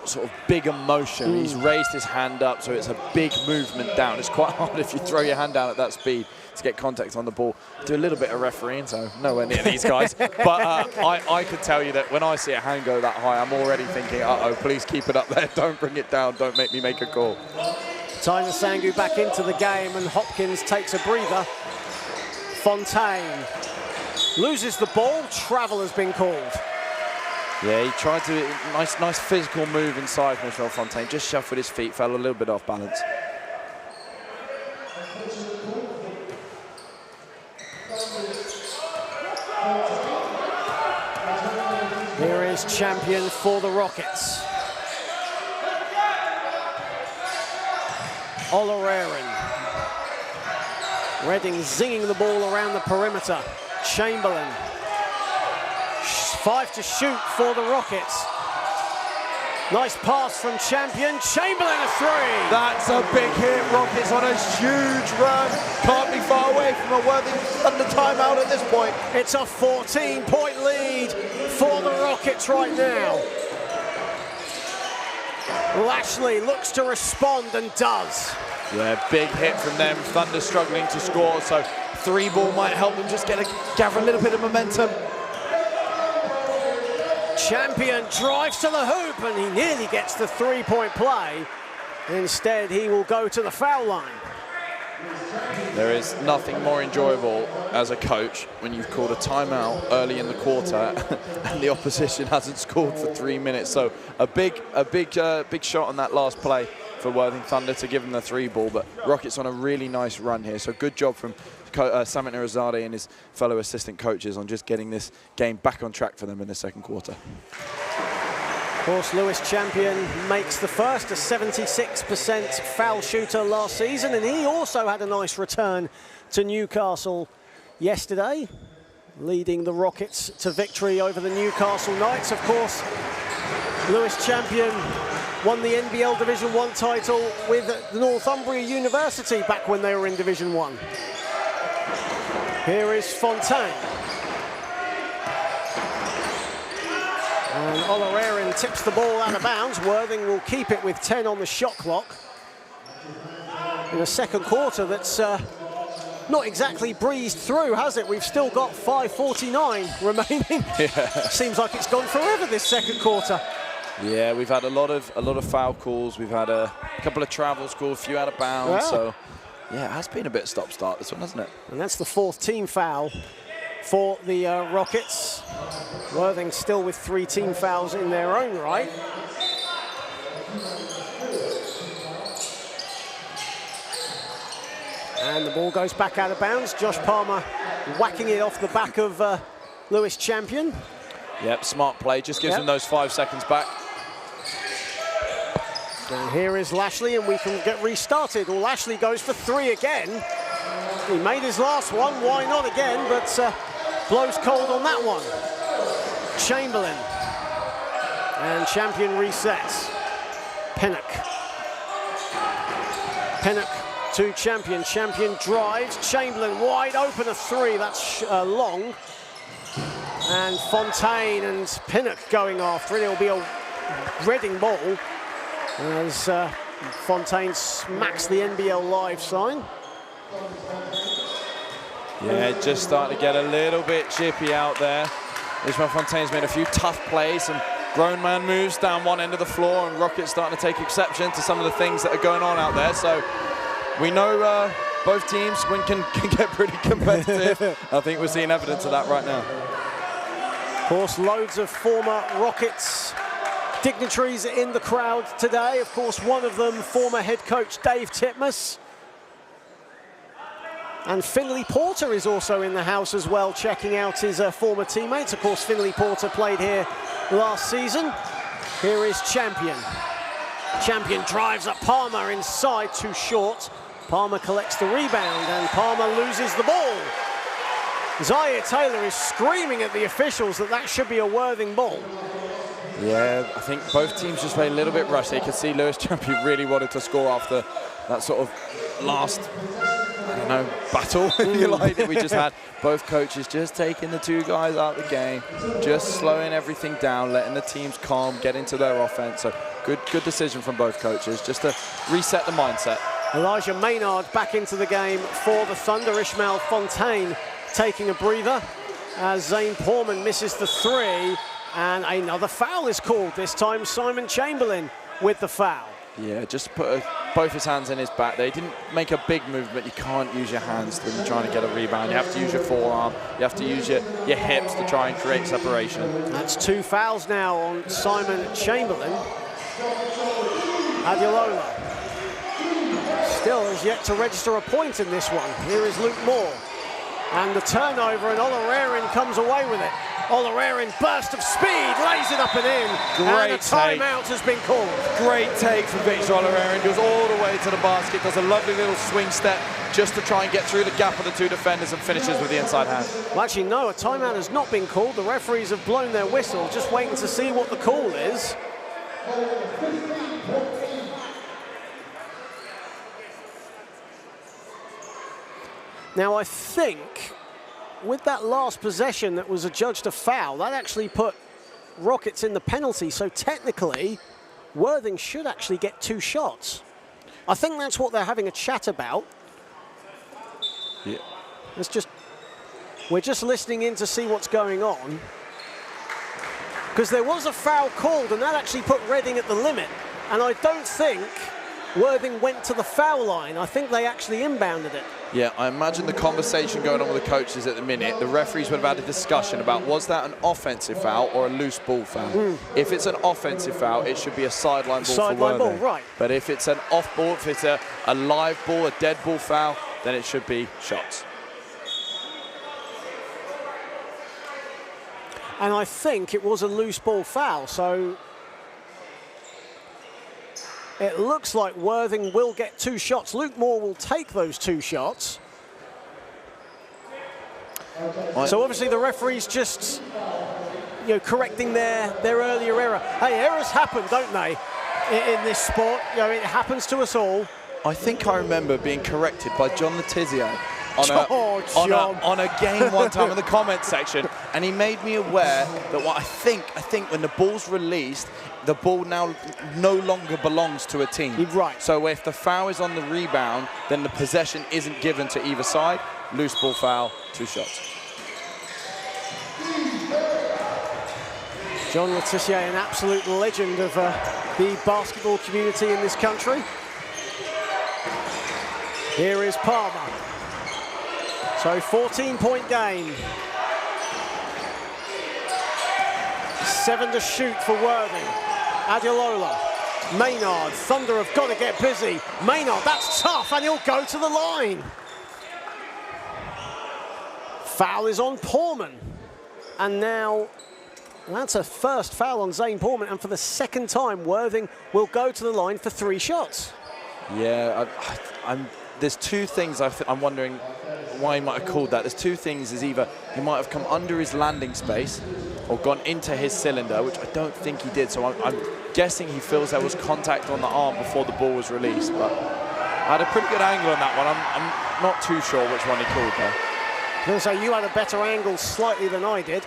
sort of big emotion. He's raised his hand up, so it's a big movement down. It's quite hard if you throw your hand down at that speed to get contact on the ball. Do a little bit of refereeing, so nowhere near these guys. But I could tell you that when I see a hand go that high, I'm already thinking, uh-oh, please keep it up there. Don't bring it down. Don't make me make a call. Tyler Sangu back into the game, and Hopkins takes a breather. Fontaine loses the ball. Travel has been called. Yeah, he tried to, nice physical move inside Michel Fontaine, just shuffled his feet, fell a little bit off balance. Here is Champion for the Rockets. Olarerin. Reading zinging the ball around the perimeter. Chamberlain. 5 to shoot for the Rockets. Nice pass from Champion. Chamberlain a 3. That's a big hit. Rockets on a huge run. Can't be far away from a Worthing Thunder timeout at this point. It's a 14-point lead for the Rockets right now. Lashley looks to respond and does. Yeah, big hit from them. Thunder struggling to score, so 3-ball might help them just gather a little bit of momentum. Champion drives to the hoop, and he nearly gets the three-point play. Instead, he will go to the foul line. There is nothing more enjoyable as a coach when you've called a timeout early in the quarter and the opposition hasn't scored for 3 minutes. So a big shot on that last play for Worthing Thunder to give them the 3-ball. But Rockets on a really nice run here. So good job from Samit Nirazade and his fellow assistant coaches on just getting this game back on track for them in the second quarter. Of course, Lewis Champion makes the first, a 76% foul shooter last season, and he also had a nice return to Newcastle yesterday, leading the Rockets to victory over the Newcastle Knights. Of course, Lewis Champion won the NBL Division 1 title with Northumbria University back when they were in Division 1. Here is Fontaine. And Olarerin tips the ball out of bounds. Worthing will keep it with 10 on the shot clock. In a second quarter that's not exactly breezed through, has it? We've still got 5:49 remaining. Yeah. Seems like it's gone forever, this second quarter. Yeah, we've had a lot of foul calls. We've had a couple of travels called, a few out of bounds. Yeah. So, yeah, it has been a bit stop-start, this one, hasn't it? And that's the 4th team foul for the Rockets. Worthing still with 3 team fouls in their own right. And the ball goes back out of bounds. Josh Palmer whacking it off the back of Lewis Champion. Yep, smart play, just gives him those 5 seconds back. And here is Lashley, and we can get restarted. Well, Lashley goes for 3 again. He made his last one, why not again, but blows cold on that one. Chamberlain. And Champion resets. Pinnock. Pinnock to Champion. Champion drives. Chamberlain wide open, a 3. That's long. And Fontaine and Pinnock going after it. It'll be a Reading ball as Fontaine smacks the NBL Live sign. Yeah, just starting to get a little bit chippy out there. Ishmael Fontaine's made a few tough plays, some grown man moves down one end of the floor, and Rockets starting to take exception to some of the things that are going on out there. So we know both teams can get pretty competitive. I think we're seeing evidence of that right now. Of course, loads of former Rockets dignitaries in the crowd today. Of course, one of them, former head coach Dave Titmus. And Finley Porter is also in the house as well, checking out his former teammates. Of course, Finley Porter played here last season. Here is Champion. Champion drives up Palmer inside, too short. Palmer collects the rebound, and Palmer loses the ball. Zaire Taylor is screaming at the officials that that should be a Worthing ball. Yeah, I think both teams just played a little bit rushed. You could see Lewis Champion really wanted to score after that sort of last, I don't know, battle, if you like, that we just had. Both coaches just taking the 2 guys out of the game, just slowing everything down, letting the teams calm, get into their offense. So good decision from both coaches, just to reset the mindset. Elijah Maynard back into the game for the Thunder. Ishmael Fontaine taking a breather as Zane Porman misses the 3, and another foul is called. This time Simon Chamberlain with the foul. Yeah, just put both his hands in his back. They didn't make a big movement. You can't use your hands when you're trying to get a rebound. You have to use your forearm. You have to use your hips to try and create separation. That's 2 fouls now on Simon Chamberlain. Adiolola still has yet to register a point in this one. Here is Luke Moore. And the turnover, and Olarerin comes away with it. Olarerin, burst of speed, lays it up and in. Great and a timeout has been called. Great take from Victor Olarerin. Goes all the way to the basket, does a lovely little swing step just to try and get through the gap of the 2 defenders and finishes with the inside hand. Well, actually, no, a timeout has not been called. The referees have blown their whistle, just waiting to see what the call is. Now, I think with that last possession that was adjudged a foul, that actually put Rockets in the penalty. So technically, Worthing should actually get 2 shots. I think that's what they're having a chat about. Yeah. We're just listening in to see what's going on. Because there was a foul called, and that actually put Reading at the limit. And I don't think Worthing went to the foul line. I think they actually inbounded it. Yeah, I imagine the conversation going on with the coaches at the minute, the referees would have had a discussion about was that an offensive foul or a loose ball foul. If it's an offensive foul, it should be a sideline ball for Worthing. Ball, right. But if it's an off ball, if it's a live ball, a dead ball foul, then it should be shots. And I think it was a loose ball foul, so it looks like Worthing will get 2 shots. Luke Moore will take those 2 shots. So obviously the referee's just, correcting their earlier error. Hey, errors happen, don't they, in this sport? It happens to us all. I think I remember being corrected by John Letizia on a game one time in the comments section, and he made me aware that I think when the ball's released, the ball now no longer belongs to a team. Right. So if the foul is on the rebound, then the possession isn't given to either side. Loose ball foul, 2 shots. John Letizia, an absolute legend of the basketball community in this country. Here is Palmer. So 14-point game. 7 to shoot for Worthing. Adelola, Maynard, Thunder have got to get busy. Maynard, that's tough, and he'll go to the line. Foul is on Portman. And now, that's a first foul on Zane Portman, and for the second time, Worthing will go to the line for 3 shots. Yeah, there's 2 things I'm wondering why he might have called that. There's 2 things. Is either he might have come under his landing space or gone into his cylinder, which I don't think he did. So I'm guessing he feels there was contact on the arm before the ball was released. But I had a pretty good angle on that one. I'm not too sure which one he called there. I was going to say, you had a better angle slightly than I did.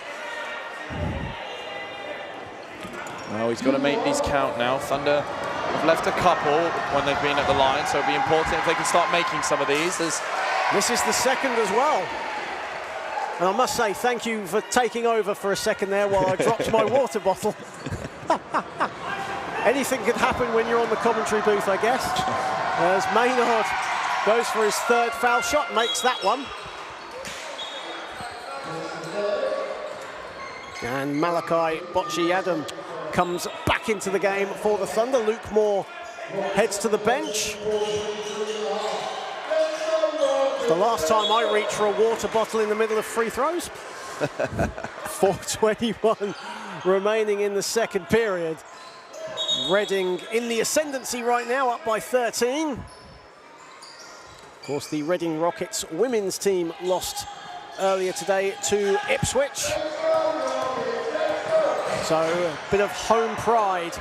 Well, he's got to make these count now. Thunder have left a couple when they've been at the line, so it'll be important if they can start making some of these. This is the second as well. And I must say, thank you for taking over for a second there while I dropped my water bottle. Anything could happen when you're on the commentary booth, I guess. As Maynard goes for his 3rd foul shot, makes that one. And Malachi Bocci-Adam comes back into the game for the Thunder. Luke Moore heads to the bench. The last time I reached for a water bottle in the middle of free throws. 4:21 remaining in the second period. Reading in the ascendancy right now, up by 13. Of course, the Reading Rockets women's team lost earlier today to Ipswich. So a bit of home pride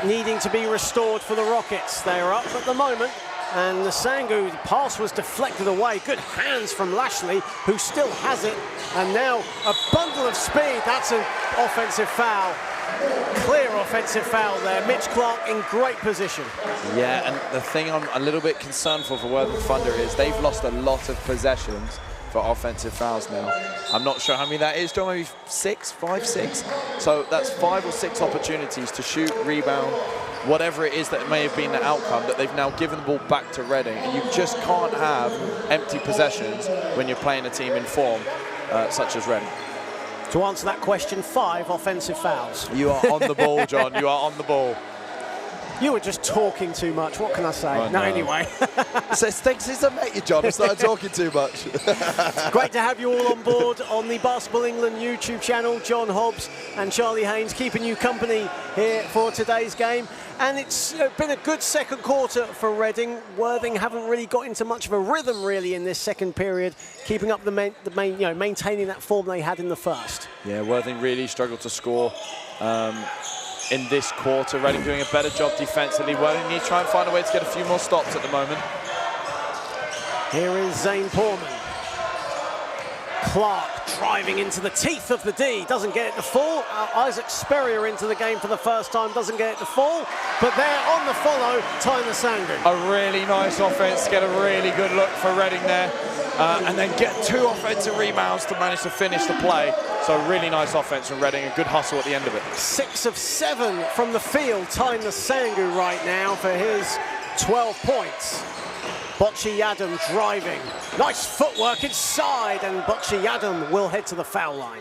needing to be restored for the Rockets. They are up at the moment, and the Sangu pass was deflected away. Good hands from Lashley, who still has it, and now a bundle of speed. That's an offensive foul. Clear offensive foul there. Mitch Clark in great position. Yeah, and the thing I'm a little bit concerned for Worthing Thunder is they've lost a lot of possessions for offensive fouls now. I'm not sure how many that is, John, maybe 5, 6. So that's 5 or 6 opportunities to shoot, rebound, whatever it is that may have been the outcome, that they've now given the ball back to Reading. And you just can't have empty possessions when you're playing a team in form such as Reading. To answer that question, 5 offensive fouls. You are on the ball, John. You are on the ball. You were just talking too much. What can I say? Oh, no, anyway. So since I met you, John, I started talking too much. Great to have you all on board on the Basketball England YouTube channel. John Hobbs and Charlie Haynes keeping you company here for today's game. And it's been a good second quarter for Reading. Worthing haven't really got into much of a rhythm really in this second period, keeping up maintaining that form they had in the first. Yeah, Worthing really struggled to score. In this quarter, Reading doing a better job defensively. Worthing need to try and find a way to get a few more stops at the moment. Here is Zane Portman. Clark driving into the teeth of the D, doesn't get it to fall. Isaac Spurrier into the game for the first time, doesn't get it to fall. But there on the follow, Tyler Sandu. A really nice offense, get a really good look for Reading there. And then get 2 offensive rebounds to manage to finish the play. So really nice offense from Reading, a good hustle at the end of it. 6 of 7 from the field, Tyler Sandu right now for his 12 points. Bocce Yadam driving. Nice footwork inside, and Bocce Yadam will head to the foul line.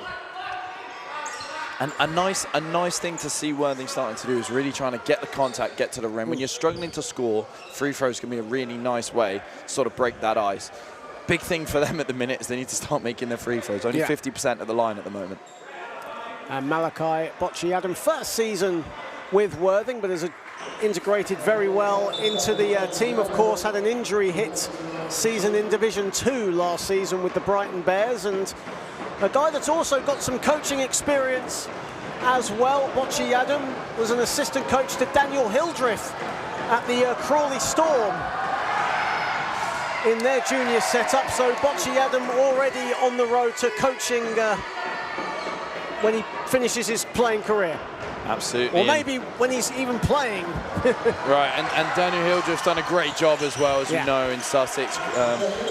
And a nice thing to see Worthing starting to do is really trying to get the contact, get to the rim. When you're struggling to score, free throws can be a really nice way to sort of break that ice. Big thing for them at the minute is they need to start making their free throws. Only 50% of the line at the moment. And Malachi Bocce Yadam, first season with Worthing, but has integrated very well into the team. Of course, had an injury hit season in Division 2 last season with the Brighton Bears, and a guy that's also got some coaching experience as well. Bocce Yadam was an assistant coach to Daniel Hildreth at the Crawley Storm in their junior setup. So Bocce Yadam already on the road to coaching when he finishes his playing career. Absolutely. Or maybe when he's even playing. Right, and Daniel Hildreth's done a great job as well, as you know, in Sussex.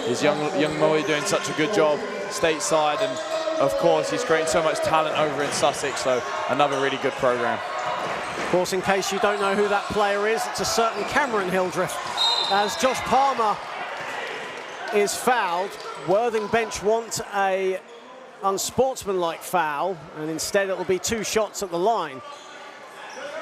His young Moy doing such a good job stateside, and of course he's creating so much talent over in Sussex, so another really good program. Of course, in case you don't know who that player is, it's a certain Cameron Hildreth. As Josh Palmer is fouled, Worthing bench want a unsportsmanlike foul, and instead it will be 2 shots at the line.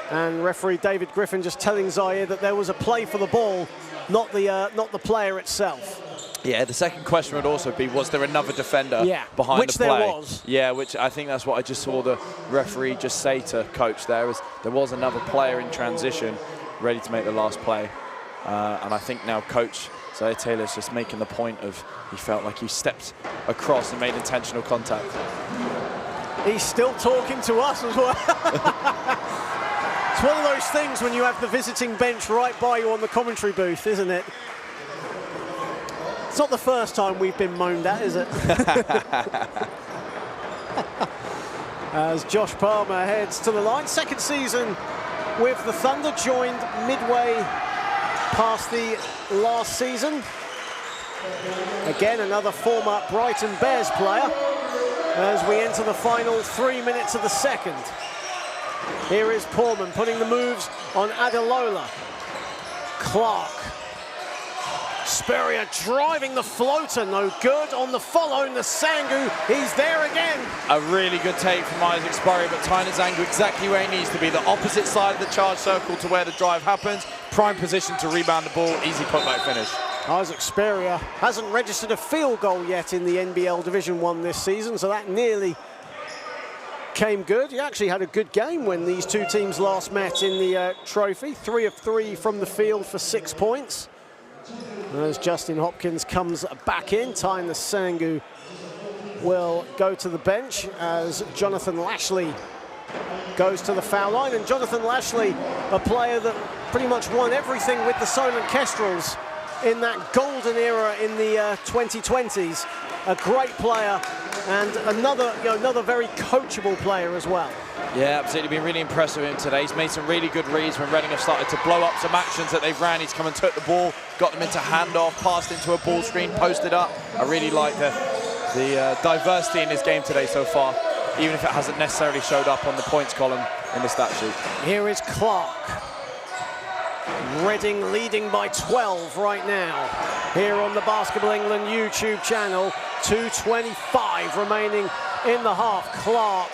And referee David Griffin just telling Zaire that there was a play for the ball, not the player itself. Yeah, the second question would also be, was there another defender behind which the play? there was. Yeah, which I think that's what I just saw the referee just say to coach there was another player in transition ready to make the last play. And I think now coach Zaire Taylor's just making the point of he felt like he stepped across and made intentional contact. He's still talking to us as well. It's one of those things when you have the visiting bench right by you on the commentary booth, isn't it? It's not the first time we've been moaned at, is it? As Josh Palmer heads to the line. Second season with the Thunder, joined midway past the last season. Again, another former Brighton Bears player as we enter the final 3 minutes of the second. Here is Portman putting the moves on Adelola. Clark. Spurrier driving the floater, no good. On the follow, Nasangu, he's there again. A really good take from Isaac Spurrier, but Tyler Zangu exactly where he needs to be. The opposite side of the charge circle to where the drive happens. Prime position to rebound the ball, easy putback finish. Isaac Spurrier hasn't registered a field goal yet in the NBL Division 1 this season, so that nearly came good. He actually had a good game when these two teams last met in the trophy. 3 of 3 from the field for 6 points. As Justin Hopkins comes back in, Tyler Sangu will go to the bench as Jonathan Lashley goes to the foul line. And Jonathan Lashley, a player that pretty much won everything with the Solent Kestrels in that golden era in the 2020s. A great player and another very coachable player as well. Yeah, absolutely. Been really impressed with him today. He's made some really good reads when Reading have started to blow up some actions that they've ran. He's come and took the ball, got them into handoff, passed into a ball screen, posted up. I really like the diversity in his game today so far, even if it hasn't necessarily showed up on the points column in the stat sheet. Here is Clark. Reading leading by 12 right now. Here on the Basketball England YouTube channel. 2:25 remaining in the half. Clark.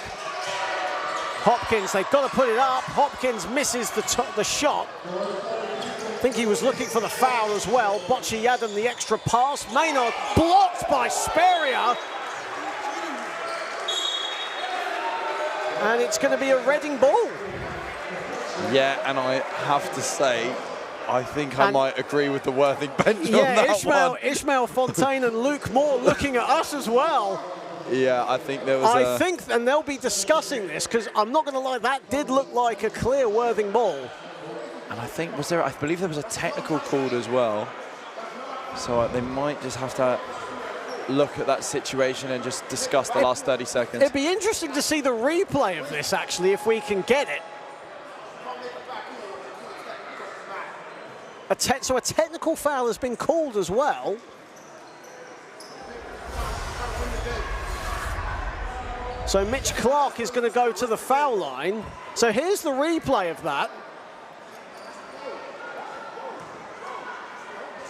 Hopkins, they've got to put it up. Hopkins misses the shot. I think he was looking for the foul as well. Bocce Yadam, the extra pass. Maynard blocked by Spurrier. And it's going to be a Reading ball. Yeah, and I have to say, I think I might agree with the Worthing bench on that one. Ishmael Fontaine and Luke Moore looking at us as well. Yeah, I think there was and they'll be discussing this, because I'm not going to lie, that did look like a clear Worthing ball. And I think, I believe there was a technical called as well. So they might just have to look at that situation and just discuss the last 30 seconds. It'd be interesting to see the replay of this, actually, if we can get it. So a technical foul has been called as well. So Mitch Clark is going to go to the foul line. So here's the replay of that.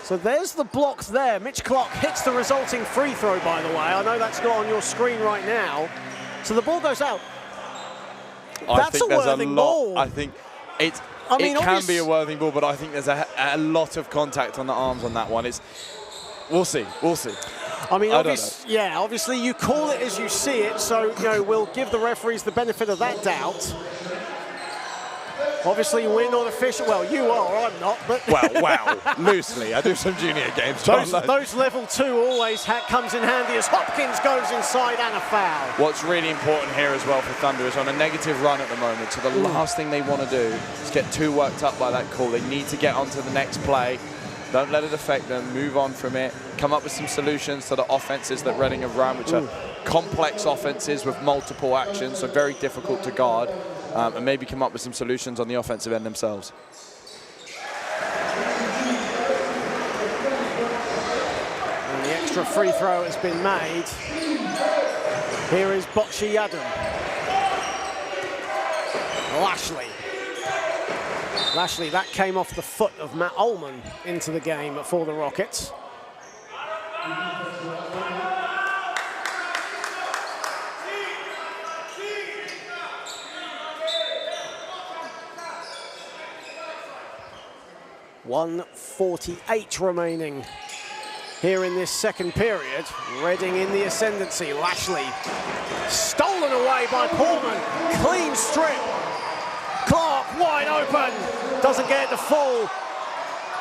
So there's the block there. Mitch Clark hits the resulting free throw, by the way. I know that's not on your screen right now. So the ball goes out. That's a Worthing ball. I think it can be a Worthing ball, but I think there's a lot of contact on the arms on that one. We'll see. I mean, obviously you call it as you see it, so we'll give the referees the benefit of that doubt. Obviously, we're not official. Well, you are, I'm not. But wow, loosely. I do some junior games. Those level 2 always comes in handy as Hopkins goes inside and a foul. What's really important here as well for Thunder is on a negative run at the moment. So the last thing they want to do is get too worked up by that call. They need to get onto the next play. Don't let it affect them. Move on from it. Come up with some solutions to the offenses that Reading have run, which are complex offenses with multiple actions, so very difficult to guard. And maybe come up with some solutions on the offensive end themselves. And the extra free throw has been made. Here is Bocci Yadam. Lashley, that came off the foot of Matt Ullman into the game for the Rockets. .148 remaining here in this second period. Reading in the ascendancy. Lashley stolen away by Pullman. Clean strip. Clark wide open. Doesn't get it to fall.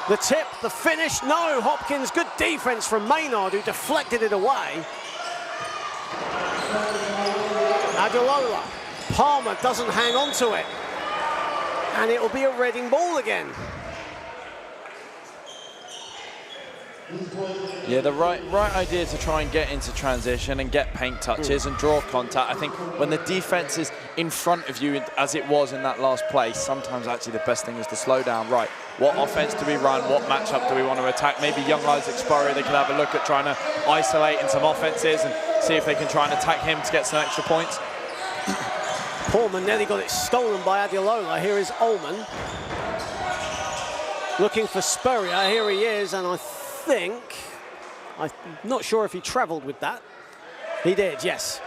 The tip, the finish, no. Hopkins, good defense from Maynard, who deflected it away. Adelola. Palmer doesn't hang on to it. And it will be a Reading ball again. Yeah, the right idea to try and get into transition and get paint touches and draw contact. I think when the defense is in front of you, as it was in that last play, sometimes actually the best thing is to slow down. Right, what offense do we run? What matchup do we want to attack? Maybe young Isaac Spurrier, they could have a look at trying to isolate in some offenses and see if they can try and attack him to get some extra points. Pullman nearly got it stolen by Adelola. Here is Ullman. Looking for Spurrier. Here he is, and I'm not sure if he travelled with that. He did, yes.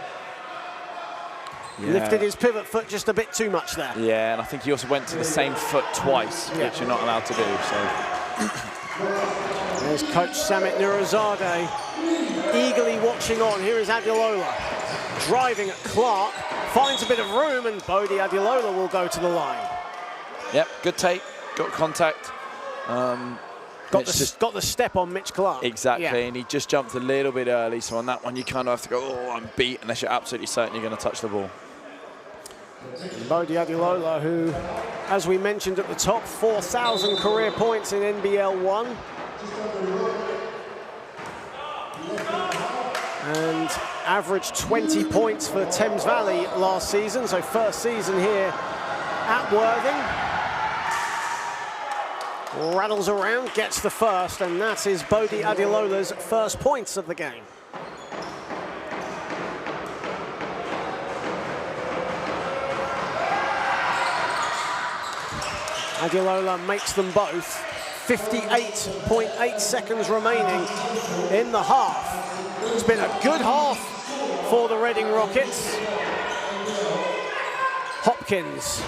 Yeah. Lifted his pivot foot just a bit too much there. Yeah, and I think he also went to the same foot twice, which you're not allowed to do. So there's Coach Samit Nurazadeh eagerly watching on. Here is Adelola driving at Clark, finds a bit of room, and Bodie Adelola will go to the line. Yep, good take, got contact. Got the step on Mitch Clark. Exactly, and he just jumped a little bit early, so on that one you kind of have to go, oh, I'm beat, unless you're absolutely certain you're going to touch the ball. Bodie Adelola, who, as we mentioned at the top, 4,000 career points in NBL 1. And averaged 20 points for Thames Valley last season, so first season here at Worthing. Rattles around, gets the first, and that is Bodie Adelola's first points of the game. Adelola makes them both. 58.8 seconds remaining in the half. It's been a good half for the Reading Rockets. Hopkins.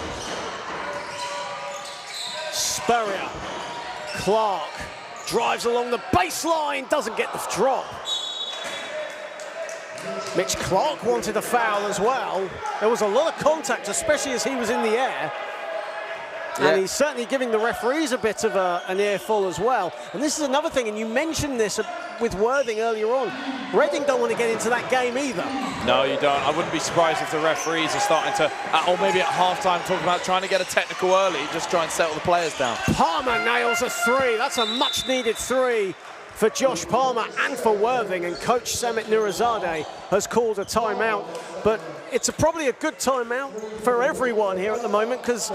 Spurrier. Clark drives along the baseline, doesn't get the drop. Mitch Clark wanted a foul as well. There was a lot of contact, especially as he was in the air. Yeah. And he's certainly giving the referees a bit of an earful as well. And this is another thing, and you mentioned this with Worthing earlier on. Reading don't want to get into that game either. No, you don't. I wouldn't be surprised if the referees are starting to, or maybe at halftime, talking about trying to get a technical early, just try and settle the players down. Palmer nails a three. That's a much-needed three for Josh Palmer and for Worthing, and coach Samit Nurizadeh has called a timeout. But it's probably a good timeout for everyone here at the moment, because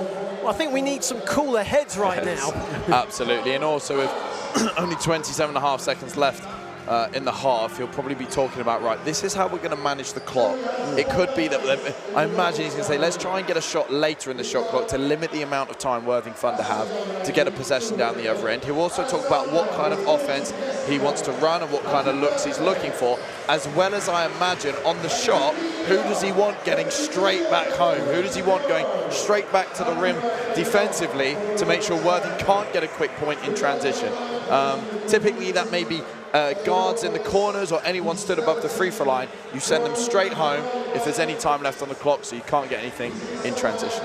I think we need some cooler heads right now. Absolutely, and also with only 27.5 seconds left in the half, he'll probably be talking about, right, this is how we're going to manage the clock. It could be that, I imagine he's going to say, let's try and get a shot later in the shot clock to limit the amount of time Worthing Thunder have to get a possession down the other end. He'll also talk about what kind of offense he wants to run and what kind of looks he's looking for, as well as, I imagine, on the shot, who does he want getting straight back home? Who does he want going straight back to the rim defensively to make sure Worthing can't get a quick point in transition? Typically, that may be guards in the corners or anyone stood above the free-throw line. You send them straight home if there's any time left on the clock, so you can't get anything in transition.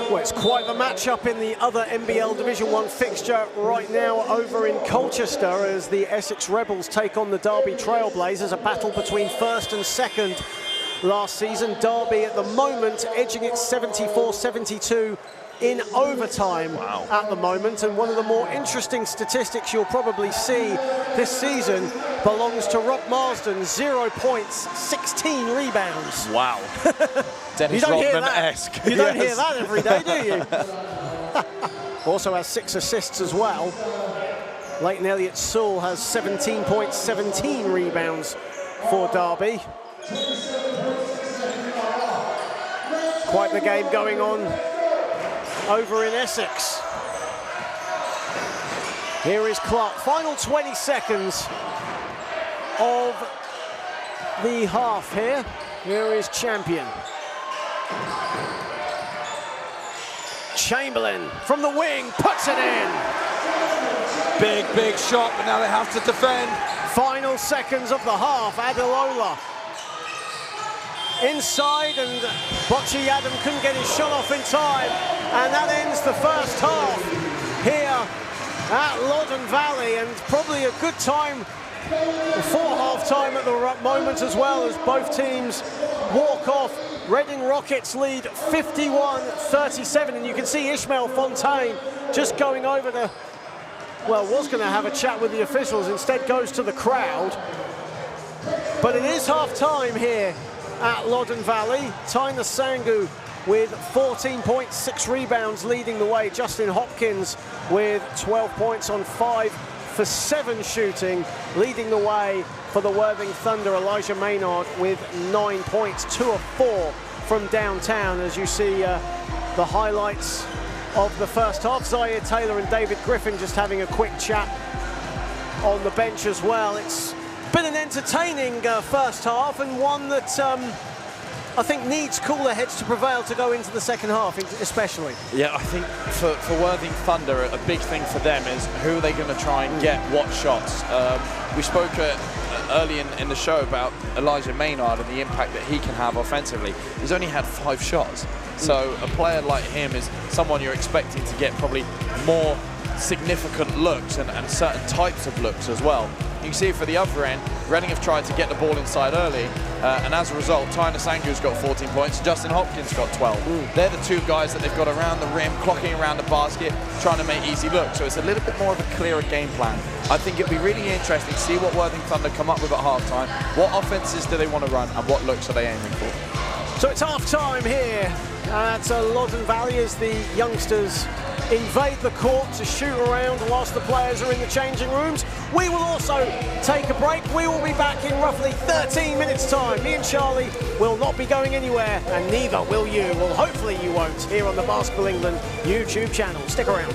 Well, it's quite the matchup in the other NBL Division 1 fixture right now over in Colchester, as the Essex Rebels take on the Derby Trailblazers, a battle between first and second last season. Derby at the moment edging it 74-72 in overtime at the moment, and one of the more interesting statistics you'll probably see this season belongs to Rock Marsden. 0 points, 16 rebounds. Wow. Dennis Rodman-esque. You don't hear that every day, do you? Also has 6 assists as well. Leighton Elliott-Sewell has 17 points, 17 rebounds for Derby. Quite the game going on over in Essex. Here is Clark. Final 20 seconds of the half here. Here is Champion. Chamberlain from the wing puts it in. Big shot, but now they have to defend. Final seconds of the half. Adelola inside, and Bocce Adam couldn't get his shot off in time, and that ends the first half here at Loddon Valley, and probably a good time before half-time at the moment as well, as both teams walk off. Reading Rockets lead 51-37, and you can see Ishmael Fontaine just going over to, well, was going to have a chat with the officials, instead goes to the crowd. But it is half-time here at Loddon Valley. Tyner Sangu with 14.6 rebounds leading the way. Justin Hopkins with 12 points on 5 for 7 shooting, leading the way for the Worthing Thunder. Elijah Maynard with 9 points, 2 of 4 from downtown, as you see the highlights of the first half. Zaire Taylor and David Griffin just having a quick chat on the bench as well. It's been an entertaining first half, and one that I think needs cooler heads to prevail to go into the second half, especially. Yeah, I think for Worthing Thunder, a big thing for them is who are they going to try and get what shots. We spoke early in the show about Elijah Maynard and the impact that he can have offensively. He's only had 5 shots. So a player like him is someone you're expecting to get probably more significant looks and certain types of looks as well. You can see for the other end, Reading have tried to get the ball inside early, and as a result, Tyner Sangu's got 14 points, Justin Hopkins got 12. They're the 2 guys that they've got around the rim, clocking around the basket, trying to make easy looks. So it's a little bit more of a clearer game plan. I think it'll be really interesting to see what Worthing Thunder come up with at halftime. What offenses do they want to run, and what looks are they aiming for? So it's half-time here at Loddon Valley as the youngsters invade the court to shoot around whilst the players are in the changing rooms. We will also take a break. We will be back in roughly 13 minutes time. Me and Charlie will not be going anywhere, and neither will you. Well, hopefully you won't, here on the Basketball England YouTube channel. Stick around.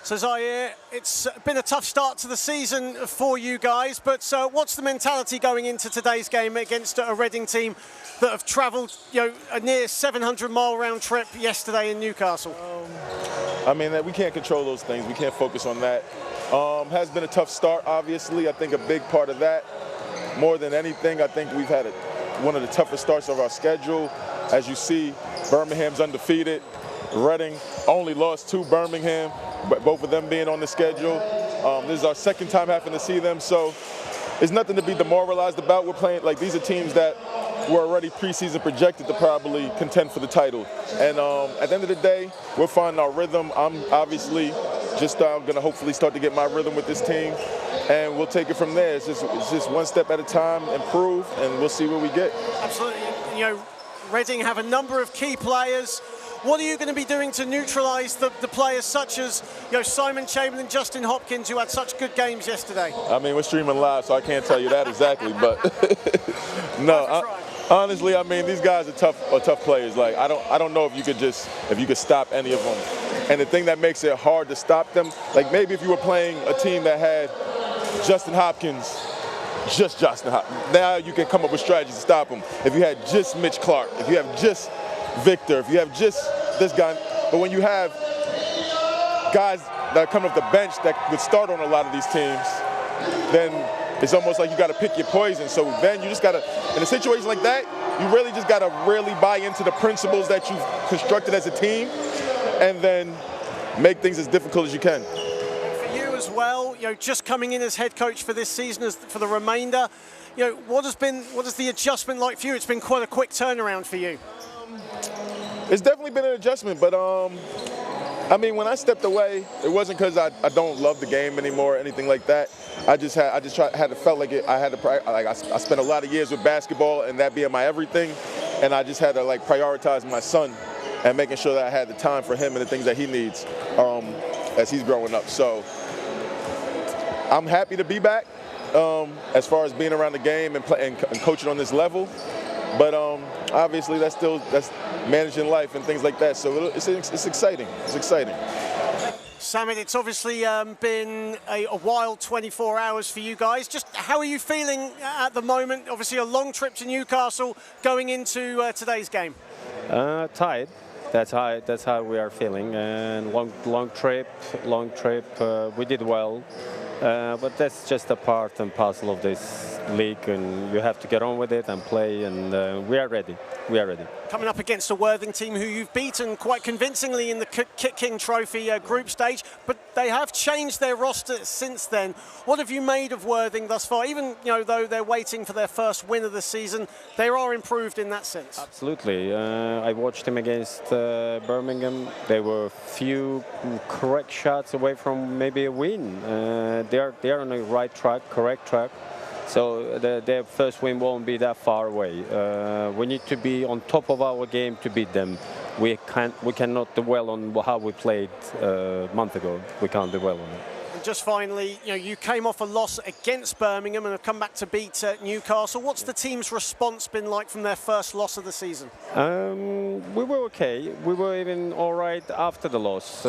So Zaire, it's been a tough start to the season for you guys, but what's the mentality going into today's game against a Reading team that have travelled, a near 700-mile round trip yesterday in Newcastle? I mean, we can't control those things. We can't focus on that. Has been a tough start, obviously. I think a big part of that, more than anything, I think we've had one of the toughest starts of our schedule. As you see, Birmingham's undefeated. Reading only lost to Birmingham, but both of them being on the schedule. This is our second time having to see them, so it's nothing to be demoralized about. We're playing, like, these are teams that were already preseason projected to probably contend for the title. And at the end of the day, we're finding our rhythm. I'm obviously just going to hopefully start to get my rhythm with this team, and we'll take it from there. It's just one step at a time, improve, and we'll see where we get. Absolutely. Reading have a number of key players. What are you going to be doing to neutralise the players such as Simon Chamberlain, Justin Hopkins, who had such good games yesterday? I mean, we're streaming live, so I can't tell you that exactly, but no. Honestly, I mean, these guys are tough players. Like, I don't know if you could stop any of them. And the thing that makes it hard to stop them, like maybe if you were playing a team that had Justin Hopkins, just Justin Hopkins, now you can come up with strategies to stop them. If you had just Mitch Clark, if you have just Victor, if you have just this guy, but when you have guys that come off the bench that would start on a lot of these teams, then it's almost like you got to pick your poison. So then you just got to, in a situation like that, you really just got to really buy into the principles that you've constructed as a team, and then make things as difficult as you can. For you as well, just coming in as head coach for this season, for the remainder, what is the adjustment like for you? It's been quite a quick turnaround for you. It's definitely been an adjustment, but I mean, when I stepped away, it wasn't because I don't love the game anymore or anything like that. I felt like I spent a lot of years with basketball and that being my everything, and I just had to prioritize my son and making sure that I had the time for him and the things that he needs as he's growing up. So I'm happy to be back as far as being around the game and coaching on this level. But obviously, that's managing life and things like that. So it's exciting. It's exciting. Samit, it's obviously been a wild 24 hours for you guys. Just how are you feeling at the moment? Obviously, a long trip to Newcastle going into today's game. Tired. That's how we are feeling. And long trip. We did well. But that's just a part and parcel of this league, and you have to get on with it and play, and we are ready. Coming up against a Worthing team who you've beaten quite convincingly in the Kit King Trophy group stage, but they have changed their roster since then. What have you made of Worthing thus far? Even though they're waiting for their first win of the season, they are improved in that sense. Absolutely. I watched them against Birmingham. They were a few correct shots away from maybe a win. They are on the right track, correct track. So their first win won't be that far away. We need to be on top of our game to beat them. We cannot dwell on how we played a month ago. We can't dwell on it. And just finally, you came off a loss against Birmingham and have come back to beat Newcastle. What's the team's response been like from their first loss of the season? We were okay. We were even all right after the loss.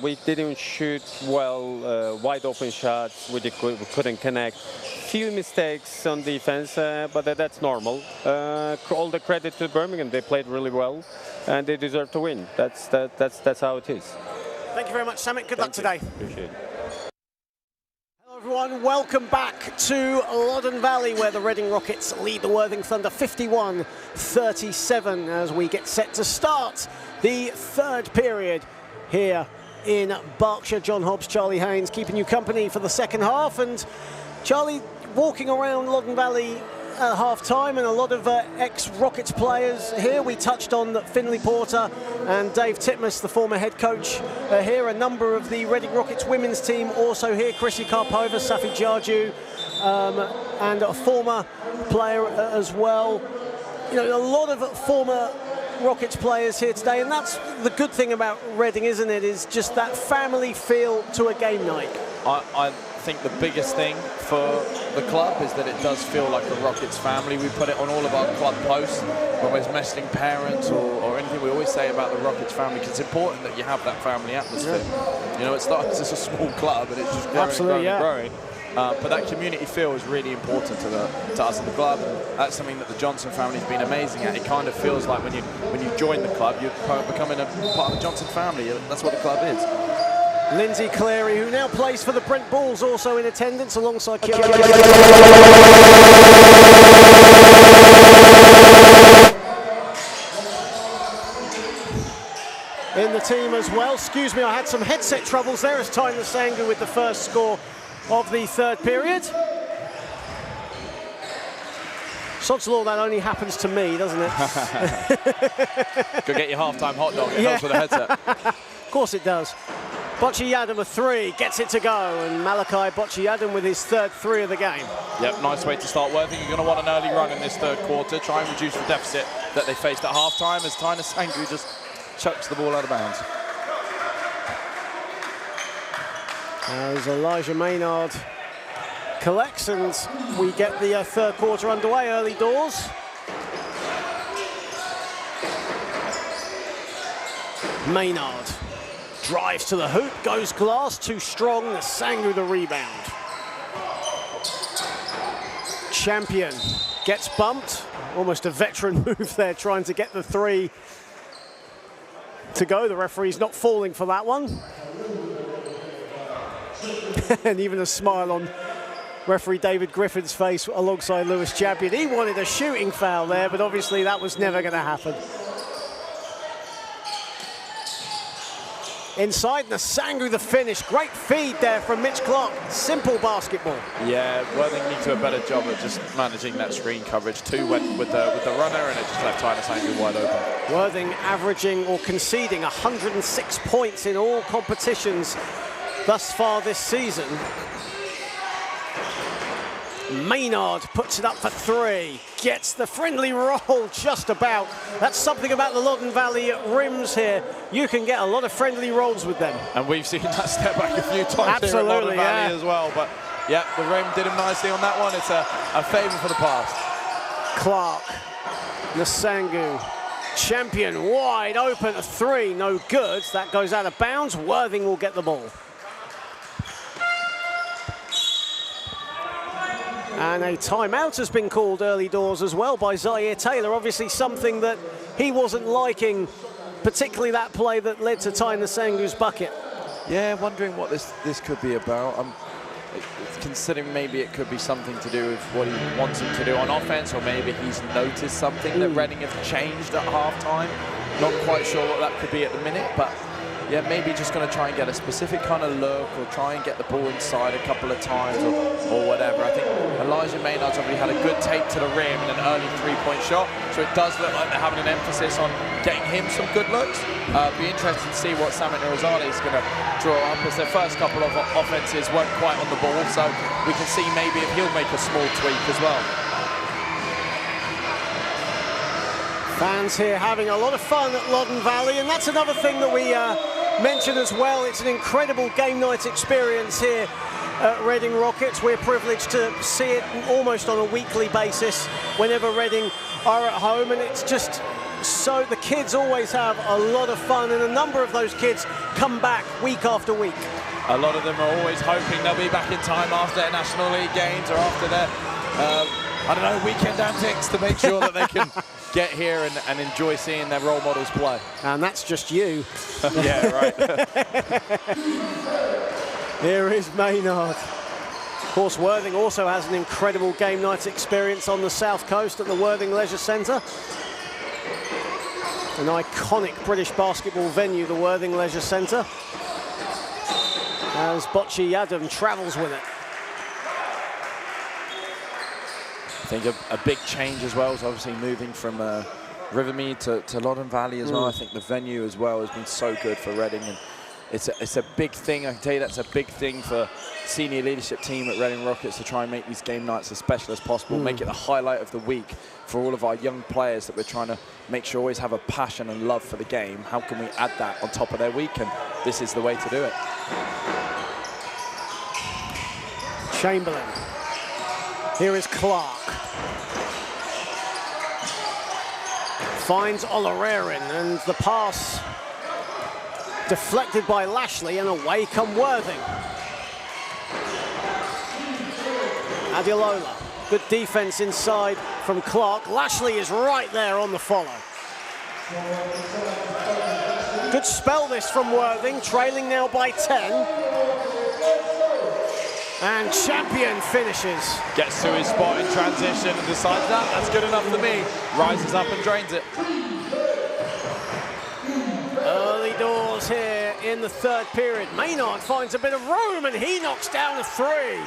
We didn't shoot well, wide open shots. We couldn't connect. Few mistakes on defense, but that's normal. All the credit to Birmingham. They played really well, and they deserve to win. That's how it is. Thank you very much, Samit. Good luck today. Appreciate it. Hello, everyone. Welcome back to Loddon Valley, where the Reading Rockets lead the Worthing Thunder 51-37 as we get set to start the third period here in Berkshire. John Hobbs, Charlie Haynes keeping you company for the second half. And Charlie, walking around Loddon Valley at half-time, and a lot of ex-Rockets players here. We touched on Finley Porter and Dave Titmus, the former head coach, here. A number of the Reading Rockets women's team also here. Chrissy Karpova, Safi Jarju, and a former player as well. A lot of former Rockets players here today, and that's the good thing about Reading, isn't it? Is just that family feel to a game night. I think the biggest thing for the club is that it does feel like a Rockets family. We put it on all of our club posts when we're messaging parents or anything. We always say about the Rockets family, because it's important that you have that family atmosphere. You know, it starts as a small club and it's just growing and growing. But that community feel is really important to us at the club. That's something that the Johnson family has been amazing at. It kind of feels like when you join the club, you're becoming a part of the Johnson family. That's what the club is. Lindsay Cleary, who now plays for the Brent Bulls, also in attendance alongside Kim. In the team as well. Excuse me, I had some headset troubles there as Tyler Sangu with the first score of the third period. Sod's law, that only happens to me, doesn't it? Go get your halftime hot dog. It helps with a headset. Of course it does. Bocce Yadam, a three, gets it to go, and Malachi Bocce Yadam with his third three of the game. Yep, nice way to start. Worthing are going to want an early run in this third quarter, try and reduce the deficit that they faced at halftime as Tyler Sangu just chucks the ball out of bounds. As Elijah Maynard collects, and we get the third quarter underway, early doors. Maynard drives to the hoop, goes glass, too strong, Sangu the rebound. Champion gets bumped, almost a veteran move there, trying to get the three to go. The referee's not falling for that one. And even a smile on referee David Griffin's face alongside Lewis Champion. He wanted a shooting foul there, but obviously that was never going to happen. Inside, Sangu the finish. Great feed there from Mitch Clark. Simple basketball. Yeah, Worthing need to do a better job at just managing that screen coverage. Two went with the runner, and it just left Tyler Sangu wide open. Worthing averaging or conceding 106 points in all competitions thus far this season. Maynard puts it up for three, gets the friendly roll just about. That's something about the Loddon Valley rims here. You can get a lot of friendly rolls with them. And we've seen that step back a few times here at Loddon Valley as well. But yeah, the rim did him nicely on that one. It's a favour for the past. Clark, Sangu, Champion wide open, a three, no good. That goes out of bounds. Worthing will get the ball. And a timeout has been called early doors as well by Zaire Taylor. Obviously something that he wasn't liking, particularly that play that led to Tyler Sangu's bucket. Yeah, wondering what this could be about. I'm considering maybe it could be something to do with what he wants him to do on offense, or maybe he's noticed something that Reading have changed at halftime. Not quite sure what that could be at the minute, but yeah, maybe just going to try and get a specific kind of look, or try and get the ball inside a couple of times, or whatever. I think Elijah Maynard's already had a good tape to the rim and an early three-point shot, so it does look like they're having an emphasis on getting him some good looks. Be interesting to see what Samit Nourizadeh is going to draw up, as their first couple of offenses weren't quite on the ball, so we can see maybe if he'll make a small tweak as well. Fans here having a lot of fun at Loddon Valley, and that's another thing that we mention as well. It's an incredible game night experience here at Reading Rockets. We're privileged to see it almost on a weekly basis whenever Reading are at home, and it's just so the kids always have a lot of fun, and a number of those kids come back week after week. A lot of them are always hoping they'll be back in time after their National League games or after their I don't know, weekend antics to make sure that they can get here and enjoy seeing their role models play. And that's just you. Yeah, right. Here is Maynard. Of course, Worthing also has an incredible game night experience on the South Coast at the Worthing Leisure Centre. An iconic British basketball venue, the Worthing Leisure Centre. As Bocce Yadam travels with it. I think a big change as well is obviously moving from Rivermead to Loddon Valley as well. I think the venue as well has been so good for Reading, and it's a big thing. I can tell you that's a big thing for senior leadership team at Reading Rockets to try and make these game nights as special as possible, make it the highlight of the week for all of our young players that we're trying to make sure always have a passion and love for the game. How can we add that on top of their week? And this is the way to do it. Chamberlain. Here is Clark. Finds Olarerin, and the pass deflected by Lashley, and away come Worthing. Adelola, good defense inside from Clark. Lashley is right there on the follow. Good spell this from Worthing, trailing now by 10. And Champion finishes. Gets to his spot in transition and decides that's good enough for me. Rises up and drains it. Early doors here in the third period. Maynard finds a bit of room and he knocks down a three.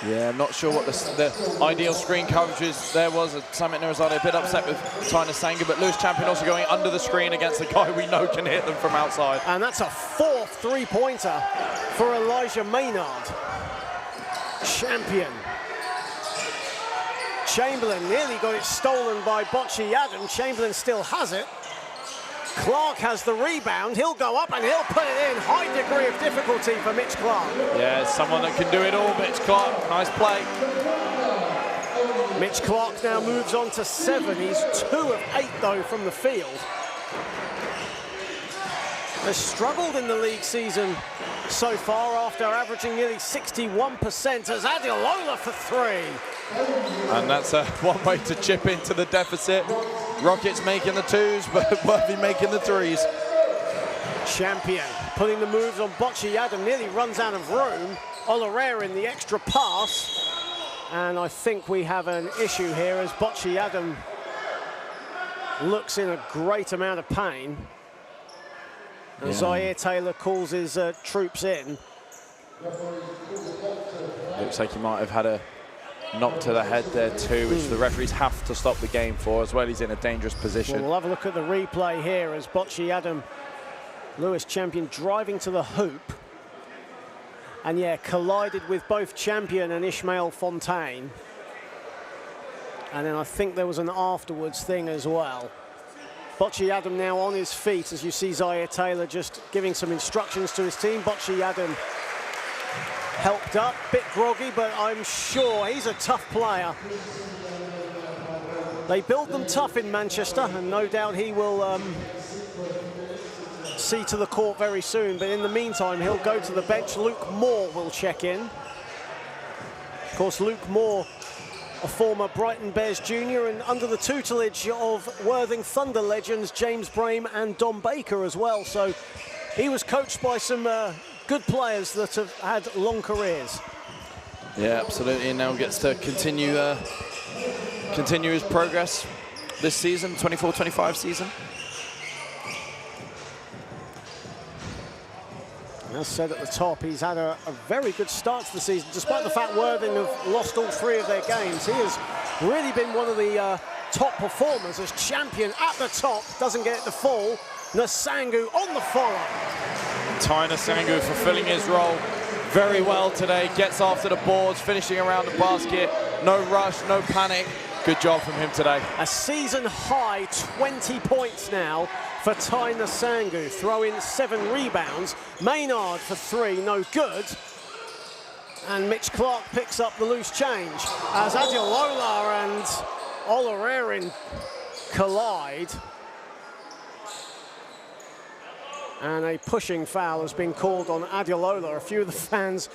Yeah, I'm not sure what the ideal screen coverage there was. Samit Nurizade a bit upset with Tyner Sanger, but Lewis Champion also going under the screen against a guy we know can hit them from outside. And that's a fourth three-pointer for Elijah Maynard. Champion. Chamberlain nearly got it stolen by Bocce Adam. Chamberlain still has it. Clark has the rebound. He'll go up and he'll put it in. High degree of difficulty for Mitch Clark. Yeah, someone that can do it all, Mitch Clark. Nice play. Mitch Clark now moves on to 7. He's 2 of 8 though from the field. Has struggled in the league season so far after averaging nearly 61%. As Adelola for 3. And that's one way to chip into the deficit. Rockets making the 2s, but Worthy making the 3s. Champion putting the moves on Bocce Adam, nearly runs out of room. Olarerin the extra pass. And I think we have an issue here as Bocce Adam looks in a great amount of pain. And Zaire Taylor calls his troops in. Looks like he might have had a knock to the head there too, which the referees have to stop the game for as well. He's in a dangerous position. Well, we'll have a look at the replay here as Bocce Adam, Lewis Champion driving to the hoop. And yeah, collided with both Champion and Ishmael Fontaine. And then I think there was an afterwards thing as well. Bocce Adam now on his feet as you see Zaire Taylor just giving some instructions to his team. Bocce Adam helped up, bit groggy, but I'm sure he's a tough player. They build them tough in Manchester, and no doubt he will see to the court very soon. But in the meantime, he'll go to the bench. Luke Moore will check in. Of course, Luke Moore, a former Brighton Bears junior, and under the tutelage of Worthing Thunder legends James Brame and Don Baker as well. So he was coached by some good players that have had long careers. Yeah, absolutely, and now gets to continue his progress this season, 24-25 season. As said at the top, he's had a very good start to the season, despite the fact Worthing have lost all 3 of their games. He has really been one of the top performers as Champion at the top, doesn't get it to fall. Nasangu on the follow. Tyner Sangu fulfilling his role very well today, gets after the boards, finishing around the basket, no rush, no panic. Good job from him today. A season high 20 points now for Tyner Sangu, throw in 7 rebounds. Maynard for 3, no good. And Mitch Clark picks up the loose change as Adelola and Olarerin collide. And a pushing foul has been called on Adelola. A few of the fans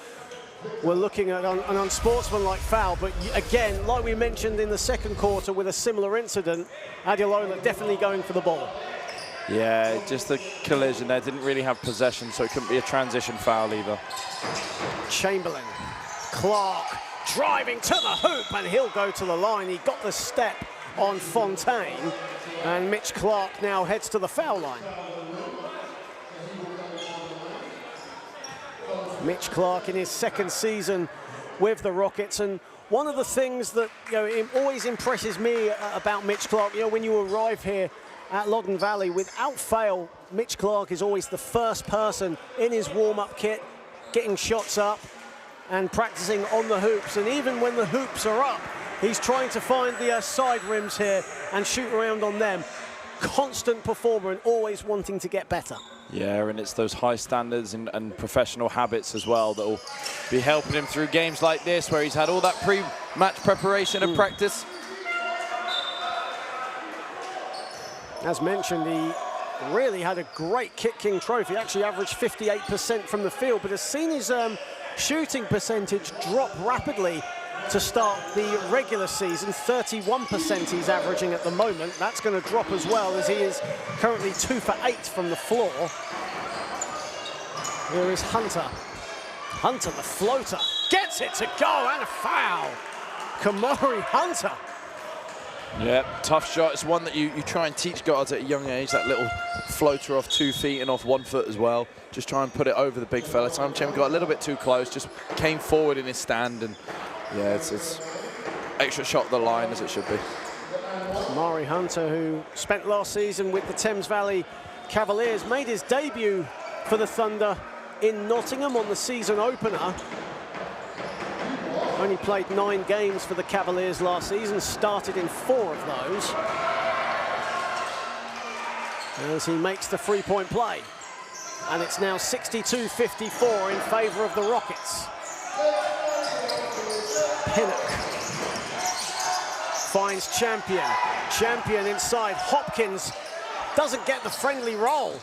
were looking at an unsportsmanlike foul, but again, like we mentioned in the second quarter with a similar incident, Adelola definitely going for the ball. Yeah, just a collision there, didn't really have possession, so it couldn't be a transition foul either. Chamberlain, Clark driving to the hoop, and he'll go to the line. He got the step on Fontaine, and Mitch Clark now heads to the foul line. Mitch Clark in his second season with the Rockets, and one of the things that it always impresses me about Mitch Clark, when you arrive here at Loddon Valley, without fail, Mitch Clark is always the first person in his warm-up kit, getting shots up and practicing on the hoops. And even when the hoops are up, he's trying to find the side rims here and shoot around on them. Constant performer and always wanting to get better. Yeah, and it's those high standards and professional habits as well that will be helping him through games like this, where he's had all that pre-match preparation and practice. As mentioned, he really had a great Kit King trophy. Actually averaged 58% from the field, but has seen his shooting percentage drop rapidly to start the regular season. 31% he's averaging at the moment. That's going to drop as well, as he is currently 2 for 8 from the floor. Here is Hunter. Hunter, the floater, gets it to go, and a foul. Kamari Hunter. Yeah, tough shot. It's one that you try and teach guards at a young age, that little floater off 2 feet and off 1 foot as well. Just try and put it over the big fella. Tom Chem got a little bit too close, just came forward in his stand, and yeah, it's extra shot at the line, as it should be. Kamari Hunter, who spent last season with the Thames Valley Cavaliers, made his debut for the Thunder in Nottingham on the season opener. Only played 9 games for the Cavaliers last season, started in 4 of those. As he makes the three-point play. And it's now 62-54 in favor of the Rockets. Pinnock finds Champion. Champion inside. Hopkins doesn't get the friendly roll.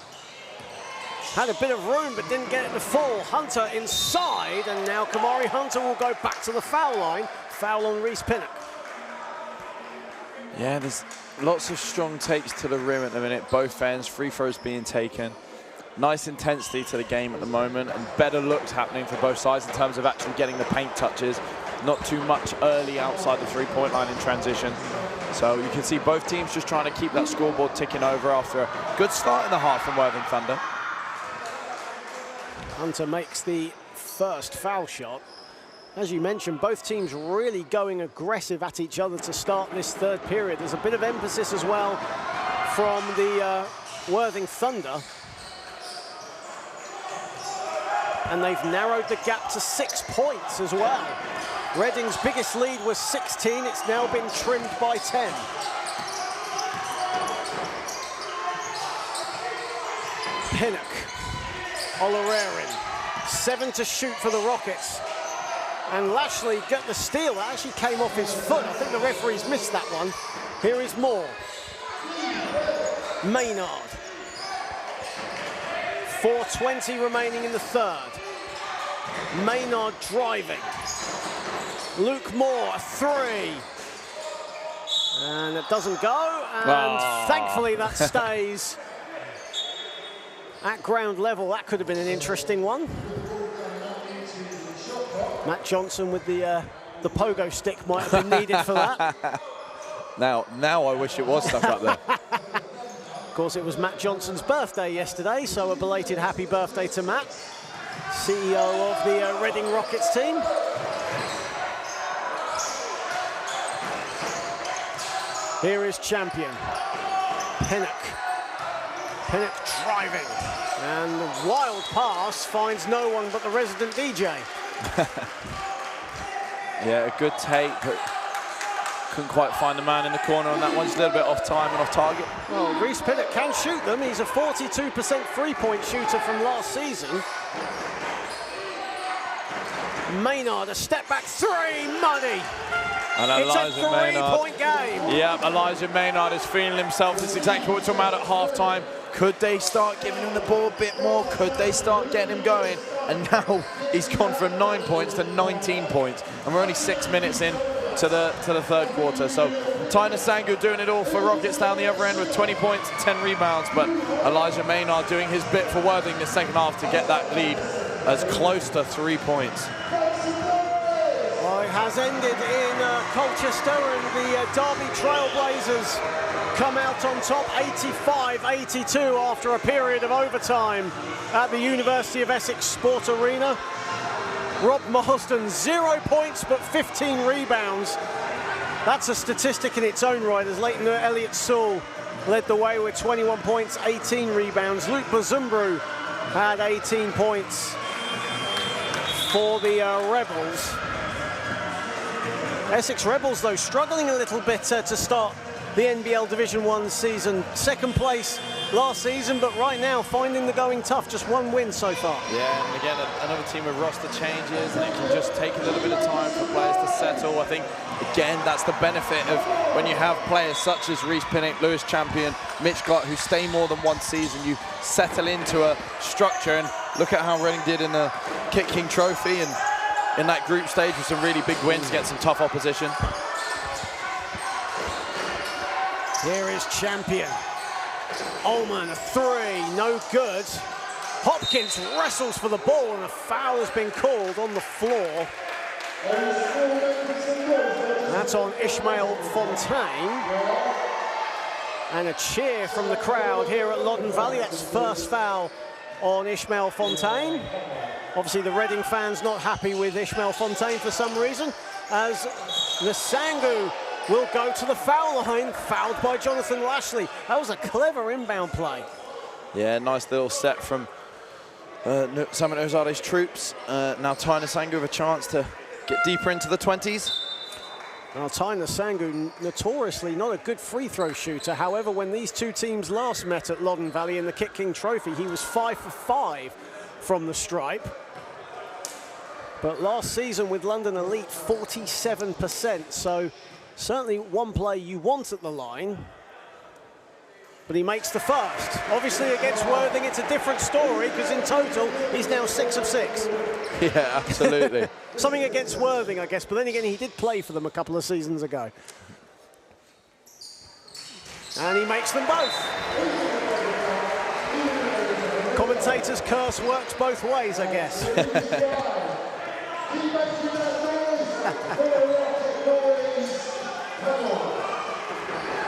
Had a bit of room, but didn't get it to fall. Hunter inside, and now Kamari Hunter will go back to the foul line. Foul on Reese Pinnock. Yeah, there's lots of strong takes to the rim at the minute. Both ends, free throws being taken. Nice intensity to the game at the moment, and better looks happening for both sides in terms of actually getting the paint touches. Not too much early outside the three-point line in transition. So you can see both teams just trying to keep that scoreboard ticking over after a good start in the half from Worthing Thunder. Hunter makes the first foul shot. As you mentioned, both teams really going aggressive at each other to start this third period. There's a bit of emphasis as well from the Worthing Thunder. And they've narrowed the gap to 6 points as well. Reading's biggest lead was 16. It's now been trimmed by 10. Pinnock. Olarerin. 7 to shoot for the Rockets. And Lashley got the steal. That actually came off his foot. I think the referees missed that one. Here is Moore. Maynard. 4:20 remaining in the third. Maynard driving. Luke Moore, a 3. And it doesn't go. And thankfully that stays at ground level. That could have been an interesting one. Matt Johnson with the pogo stick might have been needed for that. Now I wish it was stuck up there. Of course, it was Matt Johnson's birthday yesterday, so a belated happy birthday to Matt, CEO of the Reading Rockets team. Here is Champion. Pinnock. Pinnock driving. And the wild pass finds no one but the resident DJ. Yeah, a good take, but couldn't quite find the man in the corner on that one. Just a little bit off time and off target. Well, Reese Pinnock can shoot them. He's a 42% three-point shooter from last season. Maynard, a step-back 3, money. And it's a three-point game. Yeah, Elijah Maynard is feeling himself. This is exactly what we're talking about at halftime. Could they start giving him the ball a bit more? Could they start getting him going? And now he's gone from 9 points to 19 points. And we're only 6 minutes in to the third quarter. So Tyner Sangu doing it all for Rockets down the other end with 20 points, 10 rebounds. But Elijah Maynard doing his bit for Worthing the second half to get that lead as close to 3 points. Well, it has ended in Colchester, and the Derby Trailblazers come out on top 85-82 after a period of overtime at the University of Essex Sport Arena. Rob Marsden, 0 points but 15 rebounds. That's a statistic in its own right, as Leighton Elliott-Sewell led the way with 21 points, 18 rebounds. Luke Bazumbru had 18 points for the Rebels. Essex Rebels, though, struggling a little bit to start the NBL Division 1 season. Second place last season, but right now finding the going tough. Just one win so far. Yeah, and again, another team with roster changes, and it can just take a little bit of time for players to settle. I think, again, that's the benefit of when you have players such as Reece Pinnock, Lewis Champion, Mitch Clark, who stay more than one season. You settle into a structure, and look at how Reading did in the Kit King Trophy, and in that group stage with some really big wins, get some tough opposition. Here is Champion. Ullman, a three, no good. Hopkins wrestles for the ball, and a foul has been called on the floor. That's on Ishmael Fontaine. And a cheer from the crowd here at Loddon Valley. That's first foul on Ishmael Fontaine. Obviously the Reading fans not happy with Ishmael Fontaine for some reason, as Nsangu will go to the foul line, fouled by Jonathan Lashley. That was a clever inbound play. Yeah, nice little set from Saman Ozade's troops. Now Ty Nsangu with a chance to get deeper into the 20s. Now, Ty Nsangu, notoriously not a good free throw shooter. However, when these two teams last met at Loddon Valley in the Kit King Trophy, he was 5 for 5 from the stripe. But last season with London Elite, 47%. So certainly one play you want at the line. But he makes the first. Obviously against Worthing, it's a different story, because in total, he's now 6 of 6. Yeah, absolutely. Something against Worthing, I guess, but then again, he did play for them a couple of seasons ago. And he makes them both. Commentator's curse works both ways, I guess.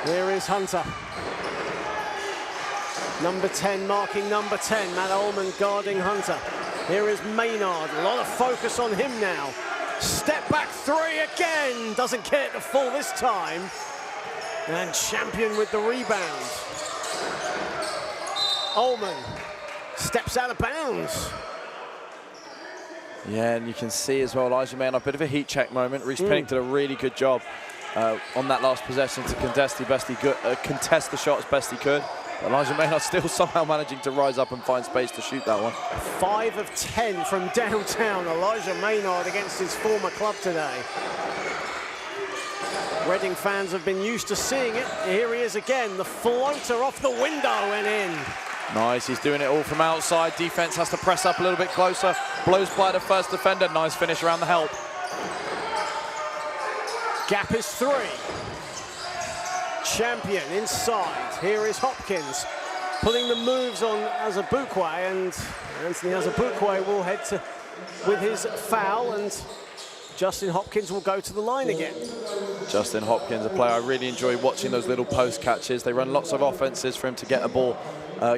Here is Hunter. Number 10 marking number 10, Matt Ullman guarding Hunter. Here is Maynard, a lot of focus on him now. Step back three again, doesn't get it to fall this time. And Champion with the rebound. Ullman steps out of bounds. Yeah, and you can see as well, Elijah Maynard, a bit of a heat check moment. Reece Pinnock did a really good job on that last possession to contest the shot as best he could. Elijah Maynard still somehow managing to rise up and find space to shoot that one. 5 of 10 from downtown. Elijah Maynard against his former club today. Reading fans have been used to seeing it. Here he is again. The floater off the window and in. Nice, he's doing it all from outside. Defense has to press up a little bit closer. Blows by the first defender. Nice finish around the help. Gap is 3. Champion inside. Here is Hopkins putting the moves on Azabukwe, and Anthony Azabukwe will head to with his foul, and Justin Hopkins will go to the line again. Justin Hopkins, a player I really enjoy watching those little post catches. They run lots of offenses for him to get a ball,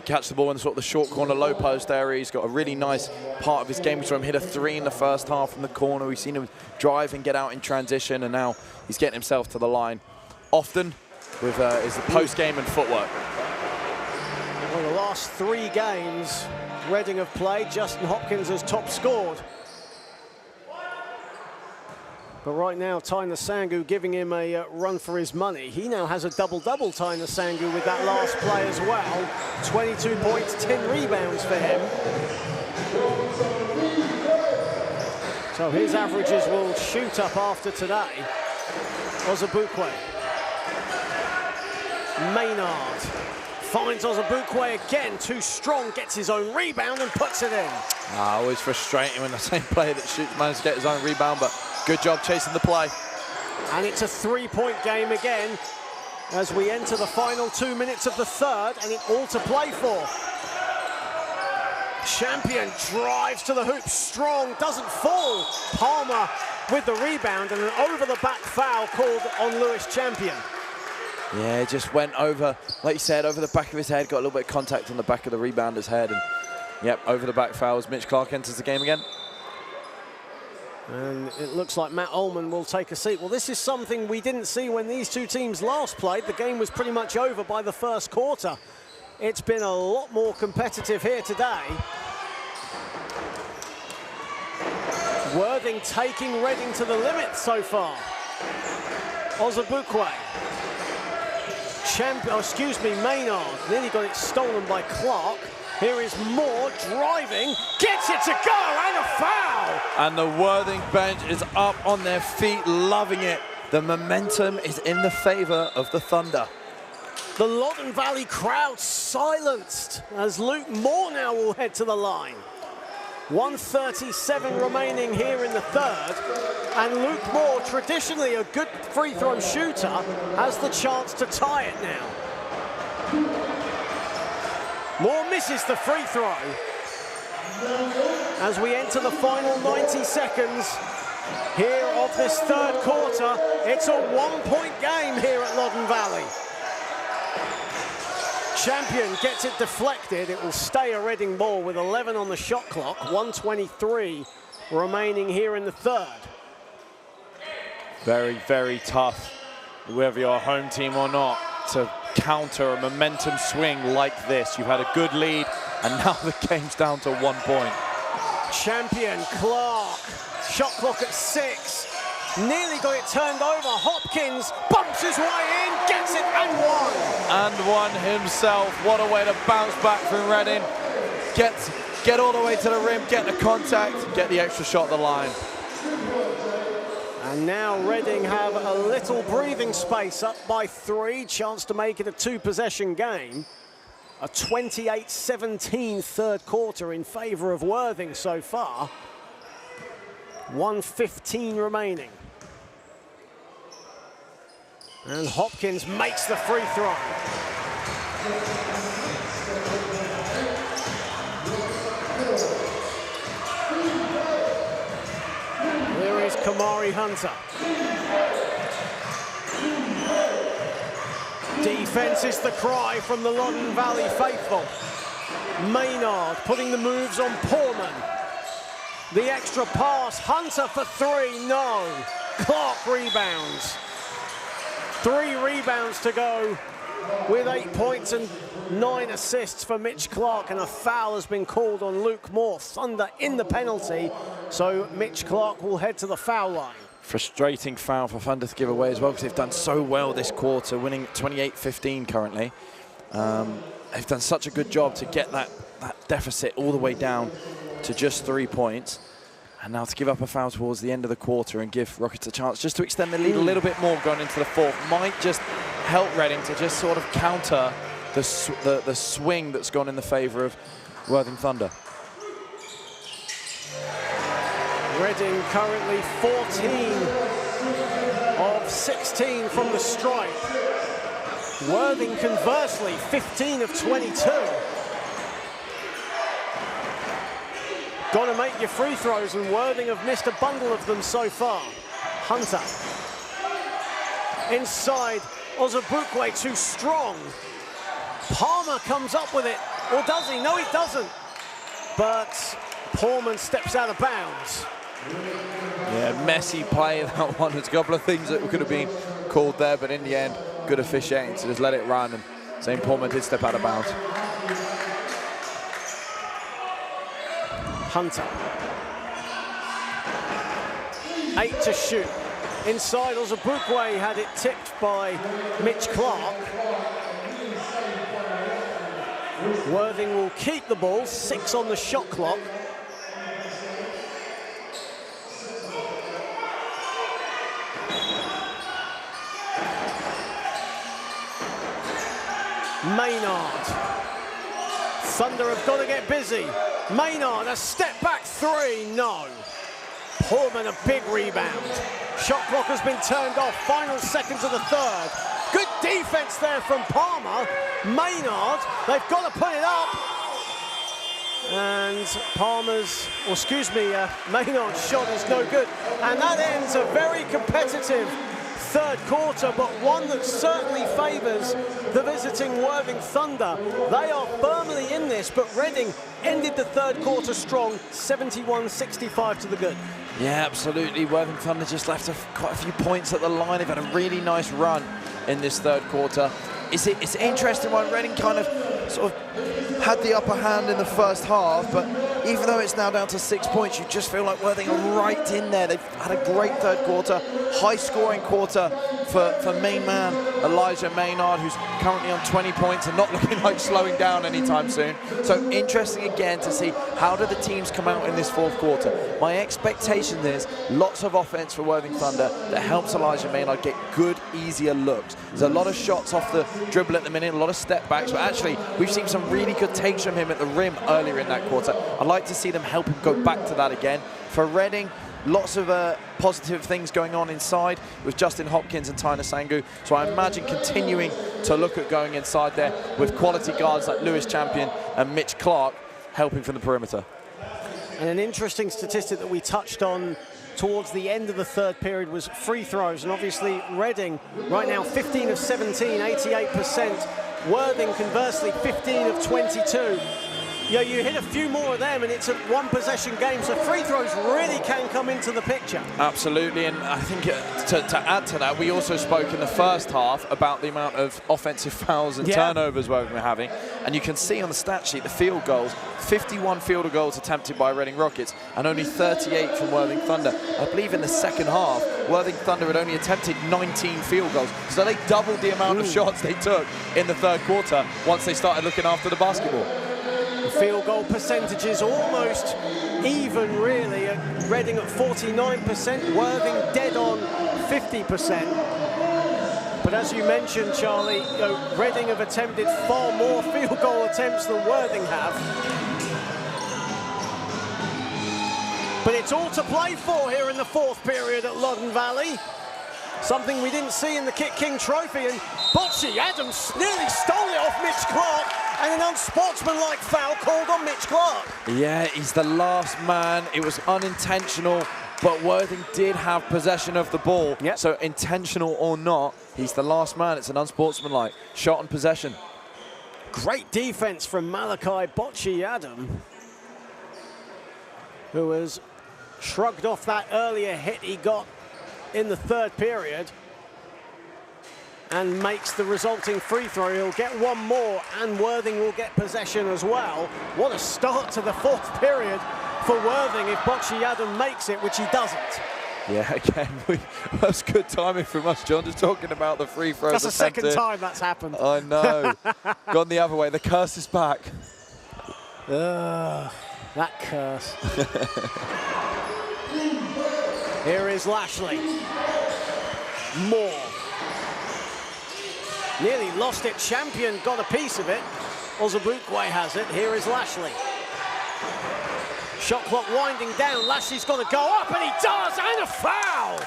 catch the ball in sort of the short corner, low post area. He's got a really nice part of his game. We saw him hit a 3 in the first half from the corner. We've seen him drive and get out in transition, and now he's getting himself to the line often with his post game and footwork. Well, the last 3 games Reading have played, Justin Hopkins has top scored. But right now, Ty Nsangu giving him a run for his money. He now has a double-double, Ty Nsangu, with that last play as well. 22 points, 10 rebounds for him. So his averages will shoot up after today. Azabukwe. Maynard finds Azabukwe again, too strong, gets his own rebound and puts it in. Always frustrating when the same player that shoots manages to get his own rebound, but good job chasing the play. And it's a 3-point game again as we enter the final 2 minutes of the third, and it all to play for. Champion drives to the hoop, strong, doesn't fall. Palmer with the rebound, and an over-the-back foul called on Lewis Champion. Yeah, it just went over, like you said, over the back of his head, got a little bit of contact on the back of the rebounder head, and yep, over the back fouls. Mitch Clark enters the game again. And it looks like Matt Ullman will take a seat. Well, this is something we didn't see when these two teams last played. The game was pretty much over by the first quarter. It's been a lot more competitive here today. Worthing taking Reading to the limit so far. Azabukwe. Maynard nearly got it stolen by Clark. Here is Moore driving, gets it to go, and a foul! And the Worthing bench is up on their feet, loving it. The momentum is in the favour of the Thunder. The Loddon Valley crowd silenced as Luke Moore now will head to the line. 1:37 remaining here in the third, and Luke Moore, traditionally a good free throw shooter, has the chance to tie it now. Moore misses the free throw. As we enter the final 90 seconds here of this third quarter, it's a one-point game here at Loddon Valley. Champion gets it deflected. It will stay a Reading ball with 11 on the shot clock. 1:23 remaining here in the third. Very, very tough, whether you're a home team or not, to counter a momentum swing like this. You've had a good lead, and now the game's down to 1 point. Champion Clark, shot clock at 6. Nearly got it turned over. Hopkins bumps his way in, gets it, and one. And one himself. What a way to bounce back from Reading. Get all the way to the rim, get the contact, get the extra shot at the line. And now Reading have a little breathing space, up by 3. Chance to make it a 2-possession game. A 28-17 third quarter in favour of Worthing so far. 1:15 remaining. And Hopkins makes the free throw. There is Kamari Hunter. Defense is the cry from the Loddon Valley faithful. Maynard putting the moves on Poorman. The extra pass, Hunter for 3, no. Clark rebounds. 3 rebounds to go with 8 points and 9 assists for Mitch Clark, and a foul has been called on Luke Moore. Thunder in the penalty, so Mitch Clark will head to the foul line. Frustrating foul for Thunder to give away as well, because they've done so well this quarter, winning 28-15 currently. They've done such a good job to get that deficit all the way down to just 3 points. And now to give up a foul towards the end of the quarter and give Rockets a chance just to extend the lead a little bit more going into the fourth might just help Reading to just sort of counter the swing that's gone in the favour of Worthing Thunder. Reading currently 14 of 16 from the stripe. Worthing conversely 15 of 22. Got to make your free throws, and Worthing have missed a bundle of them so far. Hunter. Inside, Ozabukwe too strong. Palmer comes up with it, or does he? No, he doesn't. But Poorman steps out of bounds. Yeah, messy play, that one. There's a couple of things that could have been called there, but in the end, good officiating to just let it run, and St. Poorman did step out of bounds. Hunter. 8 to shoot. Inside, Ozabukwe had it tipped by Mitch Clark. Worthing will keep the ball, 6 on the shot clock. Maynard. Thunder have got to get busy. Maynard, a step back 3, no. Poorman, a big rebound. Shot clock has been turned off, final seconds of the third. Good defense there from Palmer. Maynard, they've got to put it up. And Maynard's shot is no good. And that ends a very competitive third quarter, but one that certainly favours the visiting Worthing Thunder. They are firmly in this, but Reading ended the third quarter strong, 71-65 to the good. Yeah, absolutely. Worthing Thunder just left quite a few points at the line. They've had a really nice run in this third quarter. It's interesting when Reading kind of sort of had the upper hand in the first half, but even though it's now down to 6 points, you just feel like Worthing are right in there. They've had a great third quarter, high-scoring quarter for main man Elijah Maynard, who's currently on 20 points and not looking like slowing down anytime soon. So interesting again to see how do the teams come out in this fourth quarter. My expectation is lots of offense for Worthing Thunder that helps Elijah Maynard get good, easier looks. There's a lot of shots off the dribble at the minute, a lot of step backs, but actually we've seen some really good takes from him at the rim earlier in that quarter. I'd like to see them help him go back to that again. For Reading, lots of positive things going on inside with Justin Hopkins and Tyner Sangu. So I imagine continuing to look at going inside there with quality guards like Lewis Champion and Mitch Clark helping from the perimeter. And an interesting statistic that we touched on towards the end of the third period was free throws. And obviously Reading right now 15 of 17, 88%. Worthing conversely 15 of 22. Yeah, you hit a few more of them and it's a one possession game, so free throws really can come into the picture. Absolutely, and I think to add to that, we also spoke in the first half about the amount of offensive fouls and turnovers we're having, and you can see on the stat sheet the field goals, 51 field goals attempted by Reading Rockets and only 38 from Worthing Thunder. I believe in the second half, Worthing Thunder had only attempted 19 field goals, so they doubled the amount of shots they took in the third quarter once they started looking after the basketball. Field goal percentages almost even, really. Reading at 49%, Worthing dead on 50%. But as you mentioned, Charlie, Reading have attempted far more field goal attempts than Worthing have. But it's all to play for here in the fourth period at Loddon Valley. Something we didn't see in the Kit King Trophy, and Bochy Adams nearly stole it off Mitch Clark, and an unsportsmanlike foul called on Mitch Clark. Yeah, he's the last man. It was unintentional, but Worthing did have possession of the ball. Yep. So intentional or not, he's the last man. It's an unsportsmanlike shot and possession. Great defense from Malachi Bochy Adam, who has shrugged off that earlier hit he got in the third period and makes the resulting free throw. He'll get one more and Worthing will get possession as well. What a start to the fourth period for Worthing if Bochy Adam makes it, which he doesn't. Yeah, again, that's good timing from us, John, just talking about the free throws. That's the second time that's happened. I know. Gone the other way. The curse is back. That curse. Here is Lashley. Moore. Nearly lost it. Champion got a piece of it. Ozabukwe has it. Here is Lashley. Shot clock winding down. Lashley's got to go up, and he does, and a foul.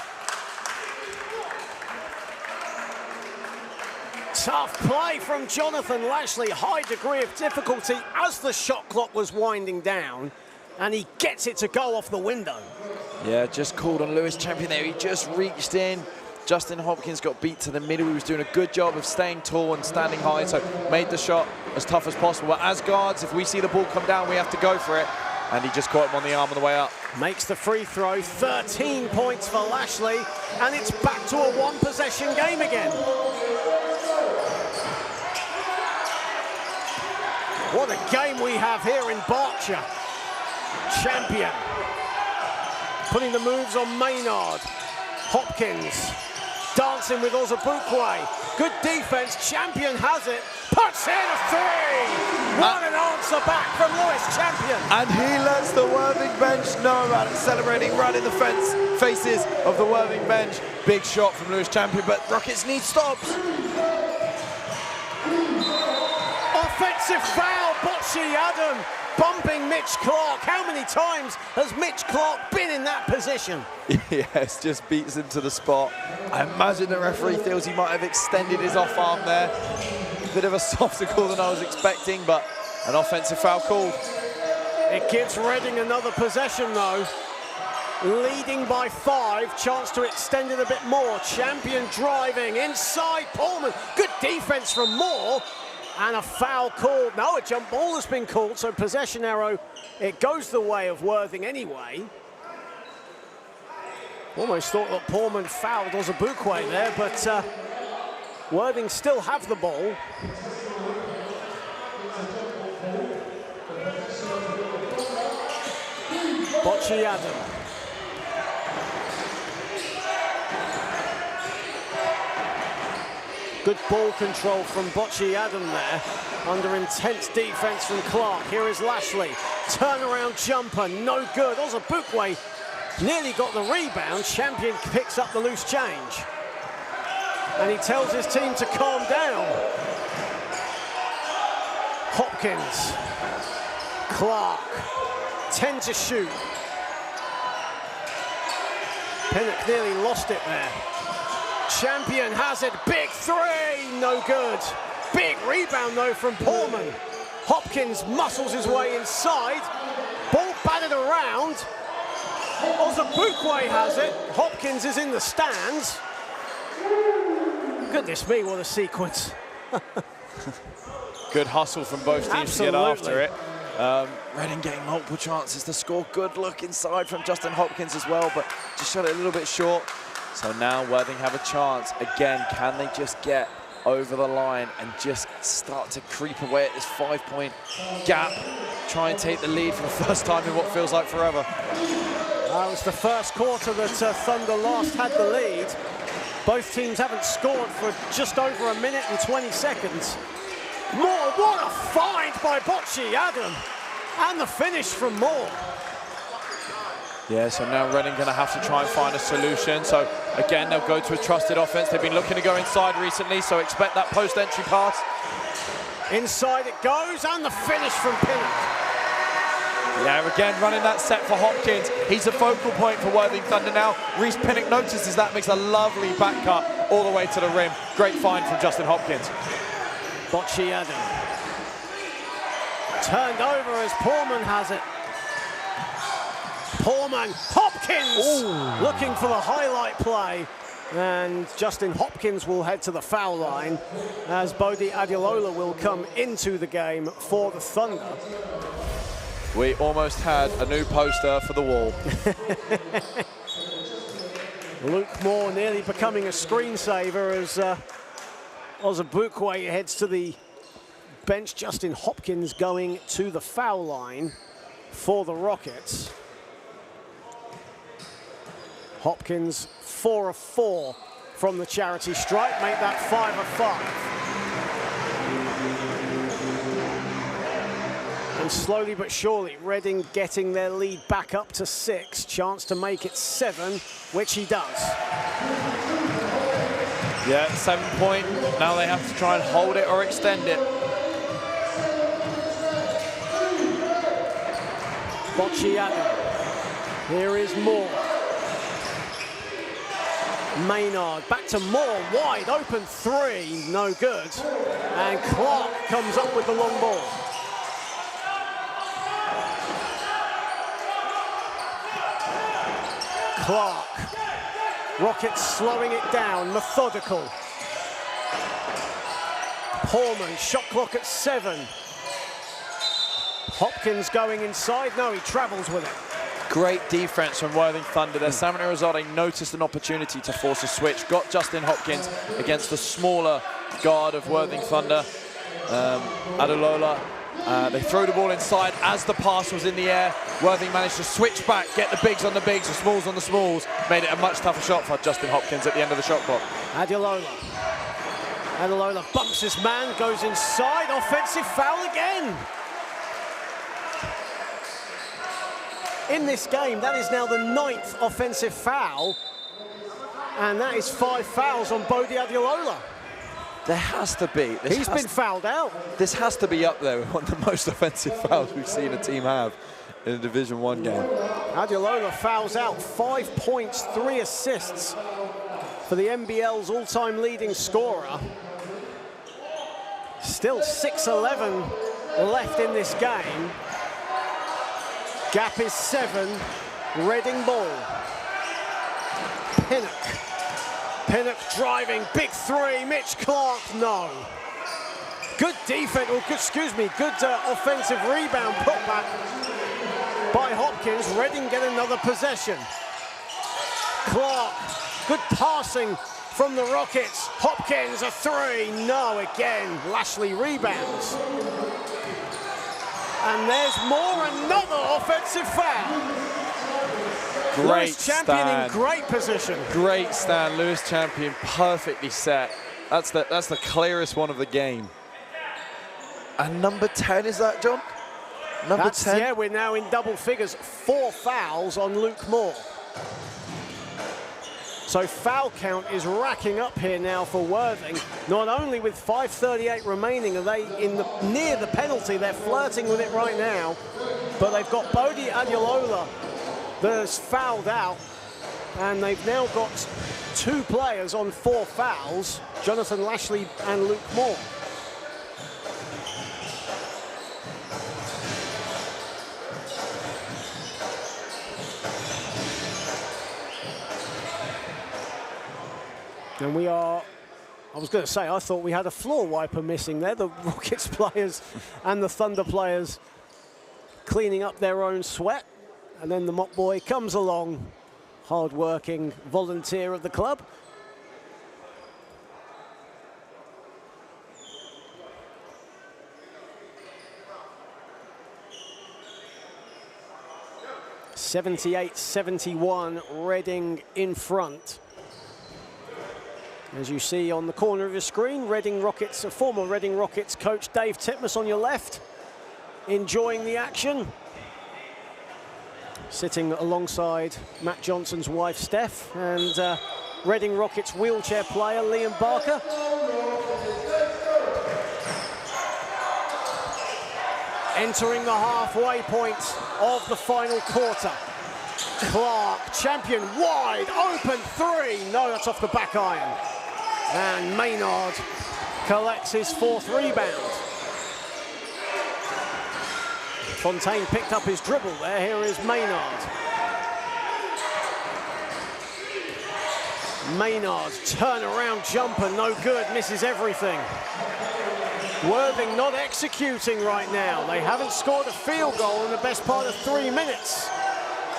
Tough play from Jonathan Lashley. High degree of difficulty as the shot clock was winding down, and he gets it to go off the window. Yeah, just called on Lewis Champion there. He just reached in. Justin Hopkins got beat to the middle. He was doing a good job of staying tall and standing high, so made the shot as tough as possible. But as guards, if we see the ball come down, we have to go for it. And he just caught him on the arm on the way up. Makes the free throw. 13 points for Lashley, and it's back to a one-possession game again. What a game we have here in Berkshire. Champion putting the moves on Maynard. Hopkins dancing with Ozabukwe. Good defense. Champion has it. Puts in a three. What an answer back from Lewis Champion. And he lets the Worthing bench know about it, celebrating right in the faces of the Worthing bench. Big shot from Lewis Champion, but Rockets need stops. Offensive foul, Bochy Adam bumping Mitch Clark. How many times has Mitch Clark been in that position? Yes, just beats him to the spot. I imagine the referee feels he might have extended his off arm there. Bit of a softer call than I was expecting, but an offensive foul called. It gives Reading another possession though. Leading by 5, chance to extend it a bit more. Champion driving inside Pullman. Good defense from Moore. And a foul called. No, a jump ball has been called, so possession arrow. It goes the way of Worthing anyway. Almost thought that Pullman fouled Ozabukwe there, but Worthing still have the ball. Bochy Adam. Good ball control from Bocci Adam there, under intense defense from Clark. Here is Lashley, turnaround jumper, no good. Ozabukwe nearly got the rebound. Champion picks up the loose change. And he tells his team to calm down. Hopkins, Clark, 10 to shoot. Pinnock nearly lost it there. Champion has it, big three, no good. Big rebound though from Pullman. Hopkins muscles his way inside. Ball batted around. Ozabukwe has it. Hopkins is in the stands. Goodness me, what a sequence. Good hustle from both teams Absolutely. to get after it. Reading getting multiple chances to score. Good look inside from Justin Hopkins as well, but just shot it a little bit short. So now Worthing have a chance. Again, can they just get over the line and just start to creep away at this 5-point gap? Try and take the lead for the first time in what feels like forever. That was the first quarter that Thunder last had the lead. Both teams haven't scored for just over 1 minute and 20 seconds. Moore, what a find by Bocci Adam. And the finish from Moore. Yeah, so now Reading going to have to try and find a solution. So again, they'll go to a trusted offense. They've been looking to go inside recently, so expect that post-entry pass. Inside it goes, and the finish from Pinnock. Yeah, again, running that set for Hopkins. He's a focal point for Worthing Thunder now. Reese Pinnock notices that, makes a lovely back cut all the way to the rim. Great find from Justin Hopkins. Bocci Adam. Turned over as Pullman has it. Pullman, Hopkins! Ooh. Looking for the highlight play. And Justin Hopkins will head to the foul line as Bodie Adelola will come into the game for the Thunder. We almost had a new poster for the wall. Luke Moore nearly becoming a screensaver as Ozabukwe heads to the bench. Justin Hopkins going to the foul line for the Rockets. Hopkins 4 of 4 from the charity stripe, make that 5 of 5. And slowly but surely, Reading getting their lead back up to 6. Chance to make it 7, which he does. Yeah, 7 point. Now they have to try and hold it or extend it. Bocci Adam. Here is Moore. Maynard back to Moore, wide open 3, no good. And Clark comes up with the long ball. Clark. Rockets slowing it down, methodical. Pullman, shot clock at 7. Hopkins going inside, no, he travels with it. Great defense from Worthing Thunder there. Sammy Rosado noticed an opportunity to force a switch, got Justin Hopkins against the smaller guard of Worthing Thunder, Adelola. They throw the ball inside as the pass was in the air. Worthing managed to switch back, get the bigs on the bigs, the smalls on the smalls. Made it a much tougher shot for Justin Hopkins at the end of the shot clock. Adelola bumps his man, goes inside, offensive foul again. In this game, that is now the 9th offensive foul, and that is 5 fouls on Bodie Adelola. There has to be. He's been fouled out. This has to be up there with one of the most offensive fouls we've seen a team have in a Division 1 game. Adelola fouls out, 5 points, 3 assists for the NBL's all-time leading scorer. Still 6:11 left in this game. Gap is 7, Reading ball. Pinnock driving, big 3, Mitch Clark, no. Good defense, or good offensive rebound putback by Hopkins. Reading get another possession. Clark, good passing from the Rockets. Hopkins, a 3, no again. Lashley rebounds. And there's more, another offensive foul. Great Lewis Champion stand. in great position. Great stand, Lewis Champion perfectly set. That's the clearest one of the game. And number 10, is that, John? Number 10? Yeah, we're now in double figures. 4 fouls on Luke Moore. So foul count is racking up here now for Worthing. Not only with 5:38 remaining are they near the penalty, they're flirting with it right now, but they've got Bodie Adjalola that's fouled out, and they've now got 2 players on 4 fouls, Jonathan Lashley and Luke Moore. And we are, I was going to say, I thought we had a floor wiper missing there. The Rockets players and the Thunder players cleaning up their own sweat. And then the mop boy comes along, hard-working volunteer of the club. (78-71), Reading in front. As you see on the corner of your screen, Reading Rockets, former Reading Rockets coach Dave Titmus on your left, enjoying the action. Sitting alongside Matt Johnson's wife, Steph, and Reading Rockets wheelchair player Liam Barker. Entering the halfway point of the final quarter. Clark, champion, wide open 3. No, that's off the back iron. And Maynard collects his 4th rebound. Fontaine picked up his dribble there. Here is Maynard. Maynard, turnaround jumper, no good, misses everything. Worthing not executing right now. They haven't scored a field goal in the best part of 3 minutes.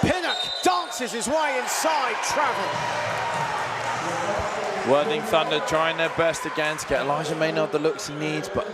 Pinnock dances his way inside, travel. Worthing Thunder trying their best again to get Elijah Maynard the looks he needs, but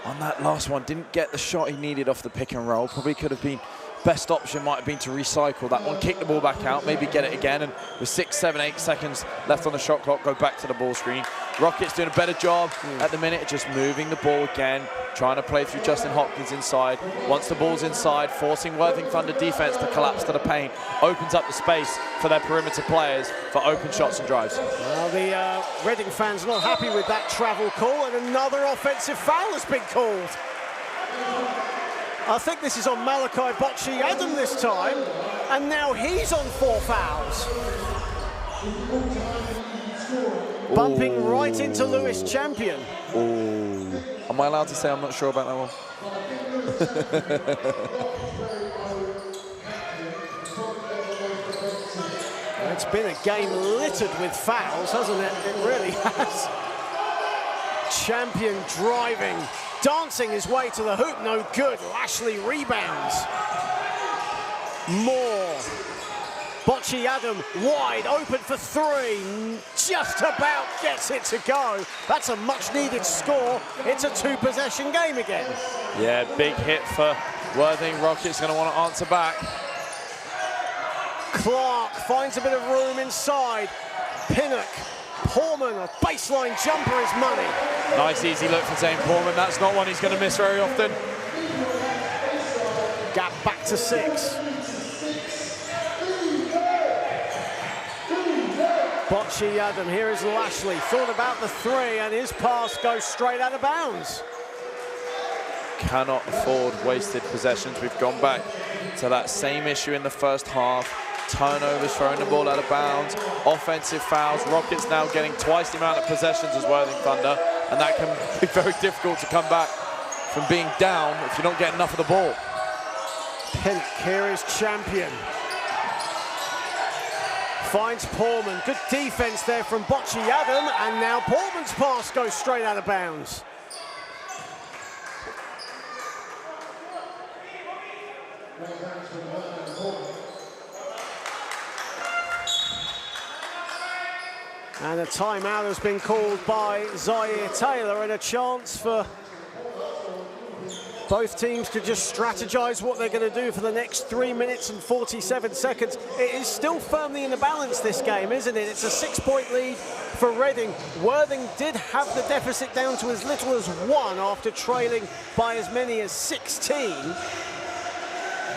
on that last one, didn't get the shot he needed off the pick and roll. Probably could have been, best option might have been to recycle that one, kick the ball back out, maybe get it again, and with 6, 7, 8 seconds left on the shot clock, go back to the ball screen. Rockets doing a better job at the minute, just moving the ball again, trying to play through Justin Hopkins inside. Once the ball's inside, forcing Worthing Thunder defense to collapse to the paint, opens up the space for their perimeter players for open shots and drives. Well, the Reading fans are not happy with that travel call, and another offensive foul has been called. I think this is on Malachi Bocci-Adam this time, and now he's on 4 fouls. Bumping right into Lewis Champion. Oh, am I allowed to say I'm not sure about that one? It's been a game littered with fouls, hasn't it? It really has. Champion driving, dancing his way to the hoop, no good. Lashley rebounds. Moore. Bocci-Adam wide open for 3, just about gets it to go. That's a much needed score. It's a 2-possession game again. Yeah, big hit for Worthing. Rockets going to want to answer back. Clark finds a bit of room inside. Pinnock, Portman, a baseline jumper is money. Nice easy look for Zane Portman. That's not one he's going to miss very often. Gap back to 6. Bocci-Adam, here is Lashley. Thought about the 3, and his pass goes straight out of bounds. Cannot afford wasted possessions. We've gone back to that same issue in the first half. Turnovers, throwing the ball out of bounds, offensive fouls. Rockets now getting twice the amount of possessions as Worthing Thunder, and that can be very difficult to come back from being down if you're not getting enough of the ball. Pinnock, here is Champion. Finds Portman. Good defense there from Bocci-Adam, and now Portman's pass goes straight out of bounds. And a timeout has been called by Zaire Taylor, and a chance for Both teams could just strategize what they're going to do for the next 3 minutes and 47 seconds. It is still firmly in the balance, this game, isn't it? It's a 6-point lead for Reading. Worthing did have the deficit down to as little as 1 after trailing by as many as 16.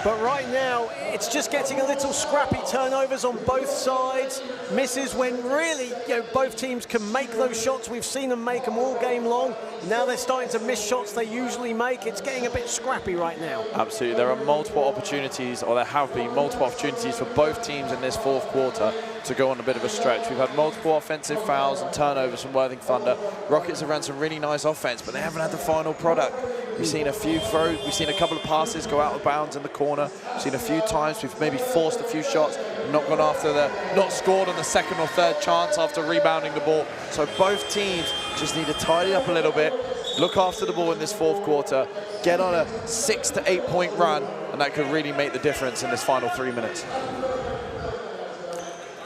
But right now, it's just getting a little scrappy. Turnovers on both sides. Misses when really, both teams can make those shots. We've seen them make them all game long. Now they're starting to miss shots they usually make. It's getting a bit scrappy right now. Absolutely. There are multiple opportunities, or there have been multiple opportunities for both teams in this fourth quarter to go on a bit of a stretch. We've had multiple offensive fouls and turnovers from Worthing Thunder. Rockets have ran some really nice offense, but they haven't had the final product. We've seen a few throws, we've seen a couple of passes go out of bounds in the corner. We've seen a few times we've maybe forced a few shots, not gone after not scored on the second or third chance after rebounding the ball. So both teams just need to tidy up a little bit, look after the ball in this fourth quarter, get on a 6 to 8 point run, and that could really make the difference in this final 3 minutes.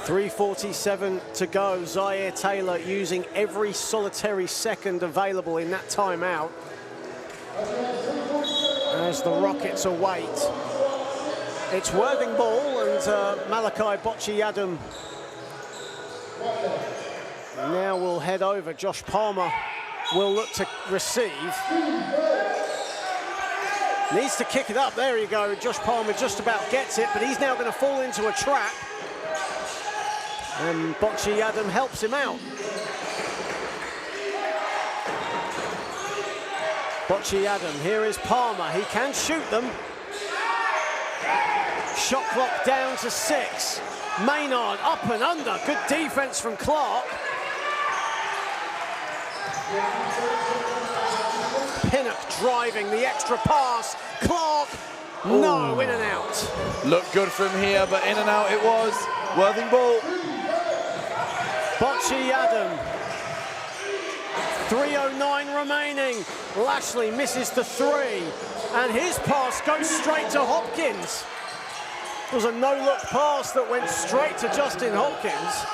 3:47 to go. Zaire Taylor using every solitary second available in that timeout as the Rockets await. It's Worthing ball, and Malachi Bocci-Adam now will head over. Josh Palmer will look to receive. Needs to kick it up. There you go. Josh Palmer just about gets it, but he's now going to fall into a trap. And Bocci-Adam helps him out. Bocci-Adam, here is Palmer. He can shoot them. Shot clock down to 6. Maynard up and under. Good defense from Clark. Pinnock driving the extra pass. Clark, no, in and out. Looked good from here, but in and out it was. Worthing ball. Bocci-Adam. 3:09 remaining. Lashley misses the 3, and his pass goes straight to Hopkins. It was a no-look pass that went straight to Justin Hopkins.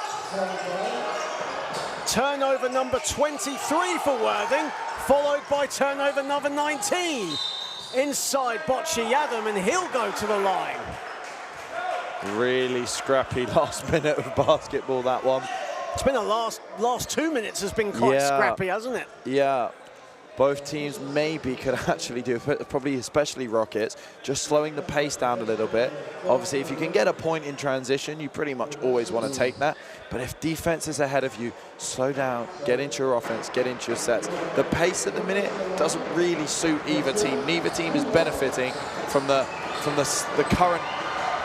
Turnover number 23 for Worthing, followed by turnover number 19. Inside Bocci-Adam, and he'll go to the line. Really scrappy last minute of basketball, that one. It's been a last 2 minutes has been quite scrappy, hasn't it? Yeah. Both teams maybe could actually do it, probably especially Rockets, just slowing the pace down a little bit. Obviously, if you can get a point in transition, you pretty much always want to take that. But if defense is ahead of you, slow down, get into your offense, get into your sets. The pace at the minute doesn't really suit either team. Neither team is benefiting from the current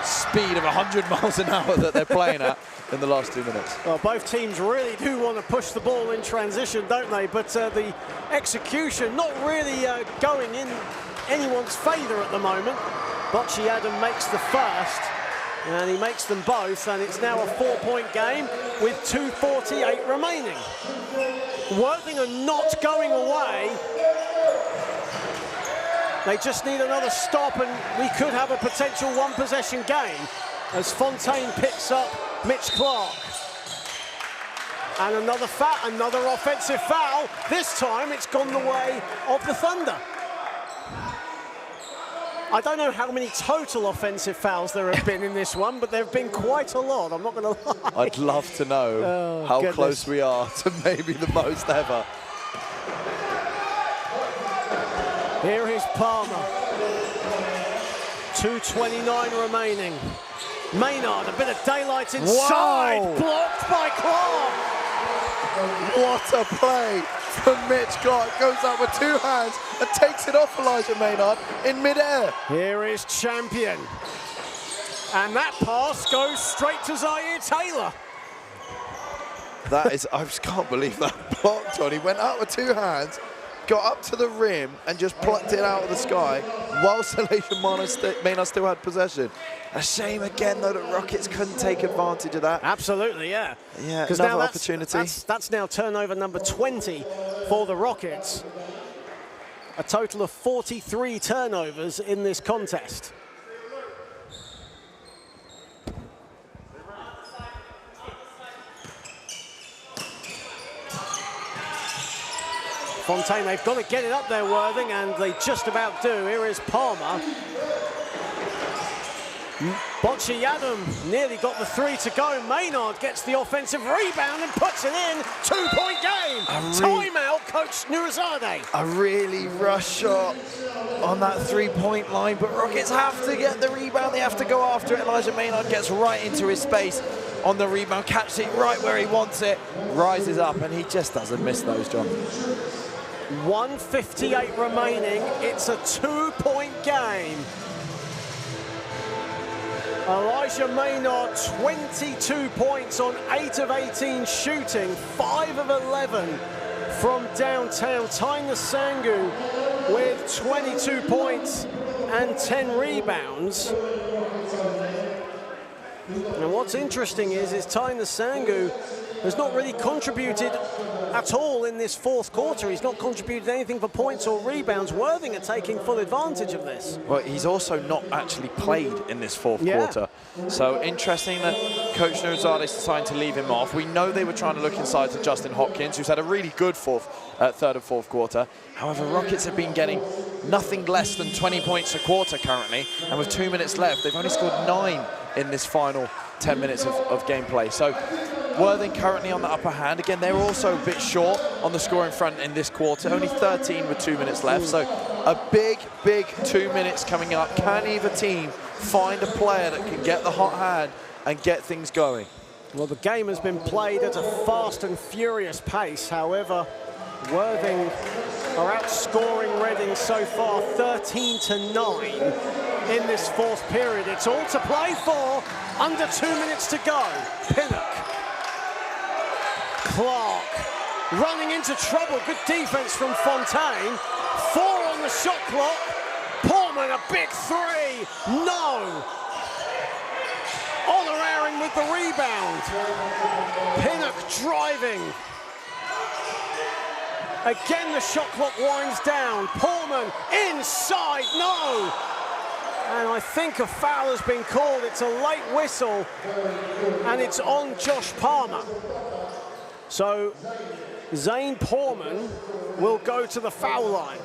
speed of 100 miles an hour that they're playing at in the last 2 minutes. Well, both teams really do want to push the ball in transition, don't they? But the execution not really going in anyone's favour at the moment. Bocci-Adam makes the first, and he makes them both, and it's now a 4-point game with 2:48 remaining. Worthing are not going away. They just need another stop, and we could have a potential one-possession game as Fontaine picks up Mitch Clark. And another offensive foul. This time it's gone the way of the Thunder. I don't know how many total offensive fouls there have been in this one, but there have been quite a lot, I'm not going to lie. I'd love to know how close we are to maybe the most ever. Here is Palmer. 2:29 remaining. Maynard, a bit of daylight inside. Wow. Blocked by Clark. What a play from Mitch Clark. Goes up with 2 hands and takes it off Elijah Maynard in midair. Here is Champion. And that pass goes straight to Zaire Taylor. That is, I just can't believe that blocked on. He went out with 2 hands, got up to the rim and just plucked it out of the sky whilst Elijah Maynard still had possession. A shame again though that Rockets couldn't take advantage of that. Absolutely, yeah. Yeah, because another now opportunity. That's now turnover number 20 for the Rockets. A total of 43 turnovers in this contest. Fontaine, they've got to get it up there, Worthing, and they just about do. Here is Palmer. Bocciadum nearly got the 3 to go. Maynard gets the offensive rebound and puts it in. 2-point game. Timeout, Coach Nurizade. A really rush shot on that 3-point line, but Rockets have to get the rebound. They have to go after it. Elijah Maynard gets right into his space on the rebound, catches it right where he wants it, rises up, and he just doesn't miss those, John. 1:58 remaining. It's a 2-point game. Elijah Maynard, 22 points on 8 of 18 shooting, 5 of 11 from downtown. Tyne Sangu with 22 points and 10 rebounds. And what's interesting is Tyne Sangu has not really contributed at all in this fourth quarter. He's not contributed anything for points or rebounds. Worthing are taking full advantage of this. Well, he's also not actually played in this fourth quarter. So interesting that Coach Nurizade decided to leave him off. We know they were trying to look inside to Justin Hopkins, who's had a really good third and fourth quarter. However, Rockets have been getting nothing less than 20 points a quarter currently, and with 2 minutes left, they've only scored 9 in this final 10 minutes of gameplay. So Worthing currently on the upper hand. Again, they were also a bit short on the scoring front in this quarter, only 13 with 2 minutes left. So a big 2 minutes coming up. Can either team find a player that can get the hot hand and get things going? Well, the game has been played at a fast and furious pace. However, Worthing are outscoring Reading so far 13-9 in this fourth period. It's all to play for. Under 2 minutes to go. Pinnock. Clark running into trouble. Good defense from Fontaine. 4 on the shot clock. Portman, a big 3. No. Honoraring with the rebound. Pinnock driving. Again, the shot clock winds down. Portman inside. No. And I think a foul has been called. It's a late whistle, and it's on Josh Palmer. So Zane Portman will go to the foul line.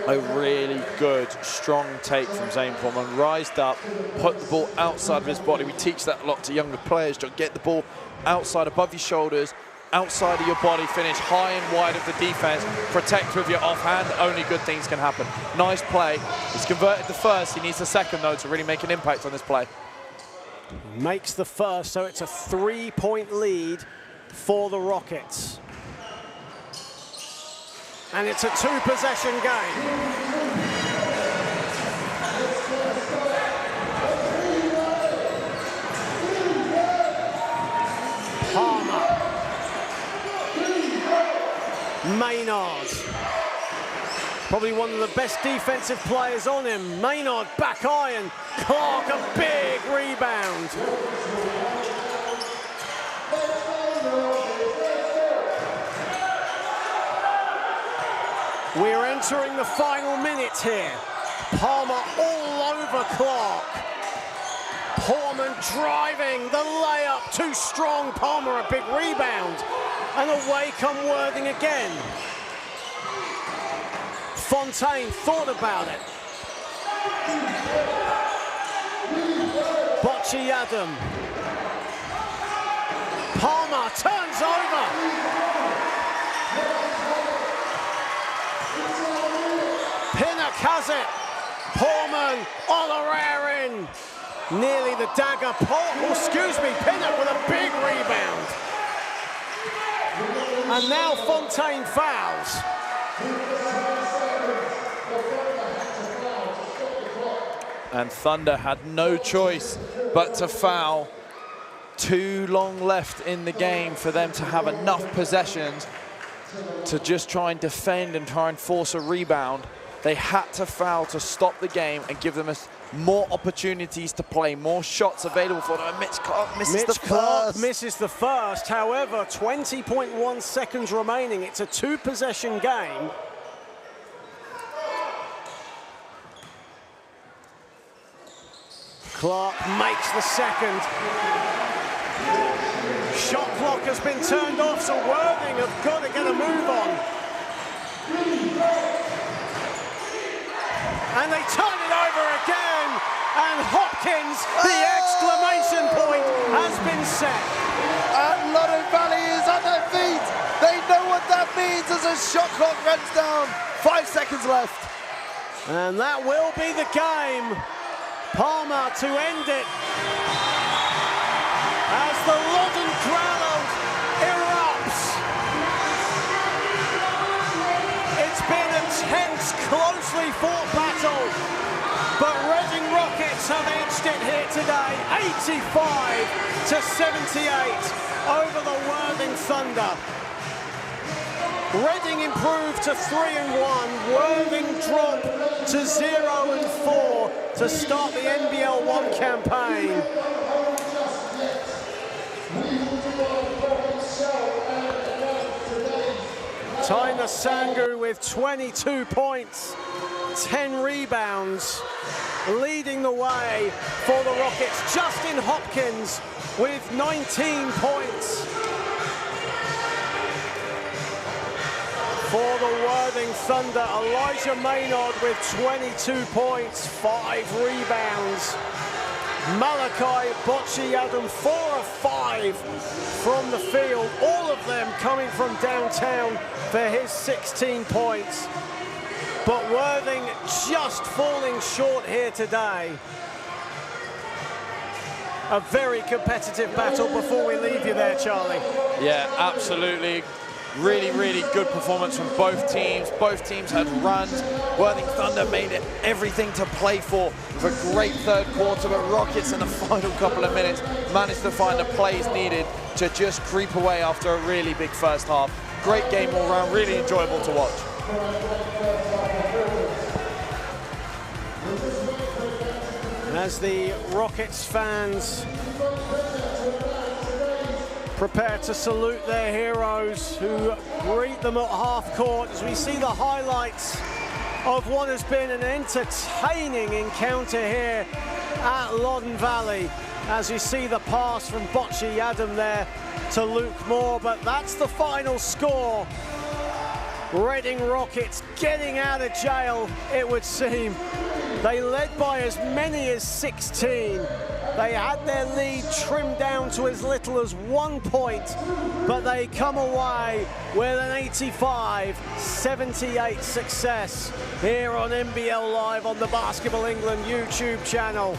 A really good, strong take from Zane Portman. Rised up, put the ball outside of his body. We teach that a lot to younger players. Just get the ball outside, above your shoulders, outside of your body, finish high and wide of the defense, protect with your offhand. Only good things can happen. Nice play. He's converted the first. He needs the second, though, to really make an impact on this play. Makes the first, so it's a 3-point lead for the Rockets. And it's a 2-possession game. Palmer. Maynard. Probably one of the best defensive players on him. Maynard back iron. Clark, a big rebound. We're entering the final minute here. Palmer all over Clark. Portman driving the layup, too strong. Palmer a big rebound. And away come Worthing again. Fontaine thought about it. Bocciadum. Palmer turns over. Pinnock has it. Portman, Olarin. Nearly the dagger. Pinnock with a big rebound. And now Fontaine fouls. And Thunder had no choice but to foul. Too long left in the game for them to have enough possessions to just try and defend and try and force a rebound. They had to foul to stop the game and give them more opportunities to play, more shots available for them. Mitch Clark misses the first. However, 20.1 seconds remaining. It's a 2-possession game. Clark makes the second. Shot clock has been turned off, so Worthing have got to get a move on. And they turn it over again. And Hopkins, the exclamation point has been set. And Loddon Valley is on their feet. They know what that means as a shot clock runs down. 5 seconds left. And that will be the game. Palmer to end it. As the Loddon crowd erupts. It's been a tense, closely fought battle. But Reading Rockets have edged it here today, 85 to 78 over the Worthing Thunder. Reading improved to 3-1, Worthing dropped to 0-4 to start the NBL 1 campaign. Taina Sangu with 22 points, 10 rebounds, leading the way for the Rockets. Justin Hopkins with 19 points. For the Worthing Thunder, Elijah Maynard with 22 points, 5 rebounds. Malachi Bocci-Adam, 4 of 5 from the field, all of them coming from downtown for his 16 points. But Worthing just falling short here today. A very competitive battle before we leave you there, Charlie. Yeah, absolutely. Really, really good performance from both teams. Both teams had runs. Worthing Thunder made it everything to play for with a great third quarter, but Rockets in the final couple of minutes managed to find the plays needed to just creep away after a really big first half. Great game all round, really enjoyable to watch. And as the Rockets fans prepare to salute their heroes who greet them at half court, as we see the highlights of what has been an entertaining encounter here at Loddon Valley, as you see the pass from Bocci-Adam there to Luke Moore, but that's the final score. Reading Rockets getting out of jail, it would seem. They led by as many as 16. They had their lead trimmed down to as little as 1 point, but they come away with an 85-78 success here on NBL Live on the Basketball England YouTube channel.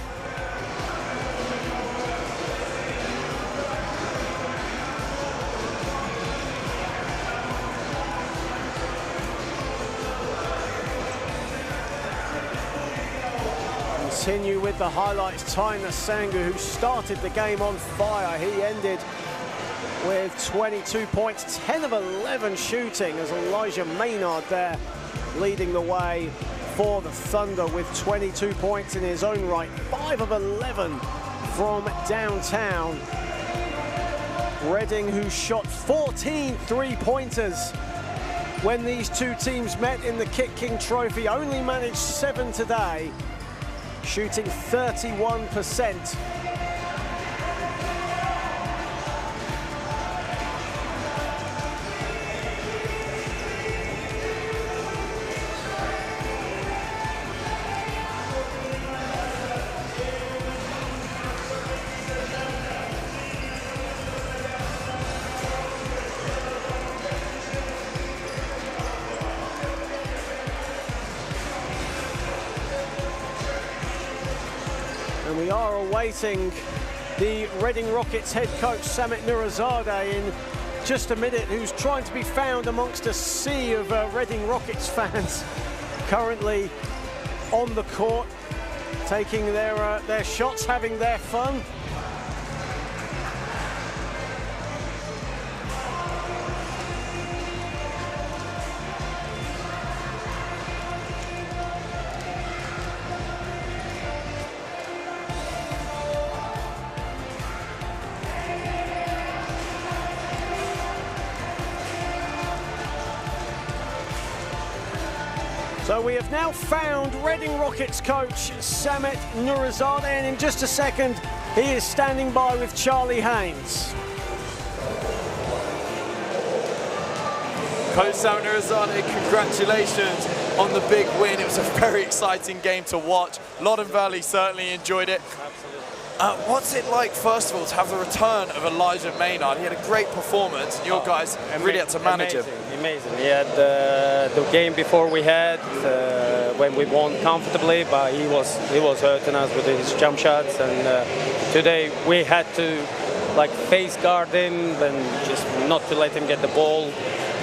Continue with the highlights. Taina Sangu, who started the game on fire, he ended with 22 points, 10 of 11 shooting, as Elijah Maynard there leading the way for the Thunder with 22 points in his own right, 5 of 11 from downtown. Reading, who shot 14 three-pointers when these two teams met in the Kit King Trophy, only managed 7 today, shooting 31%. And we are awaiting the Reading Rockets head coach Samit Nurizadeh in just a minute, who's trying to be found amongst a sea of Reading Rockets fans currently on the court, taking their shots, having their fun. So we have now found Reading Rockets coach Samit Nurizadeh, and in just a second he is standing by with Charlie Haynes. Coach Samanurizade, congratulations on the big win. It was a very exciting game to watch. Loddon Valley certainly enjoyed it. What's it like, first of all, to have the return of Elijah Maynard? He had a great performance, and your guys really had to manage him. Amazing. He had the game before we had when we won comfortably, but he was hurting us with his jump shots, and today we had to face guard him and just not to let him get the ball.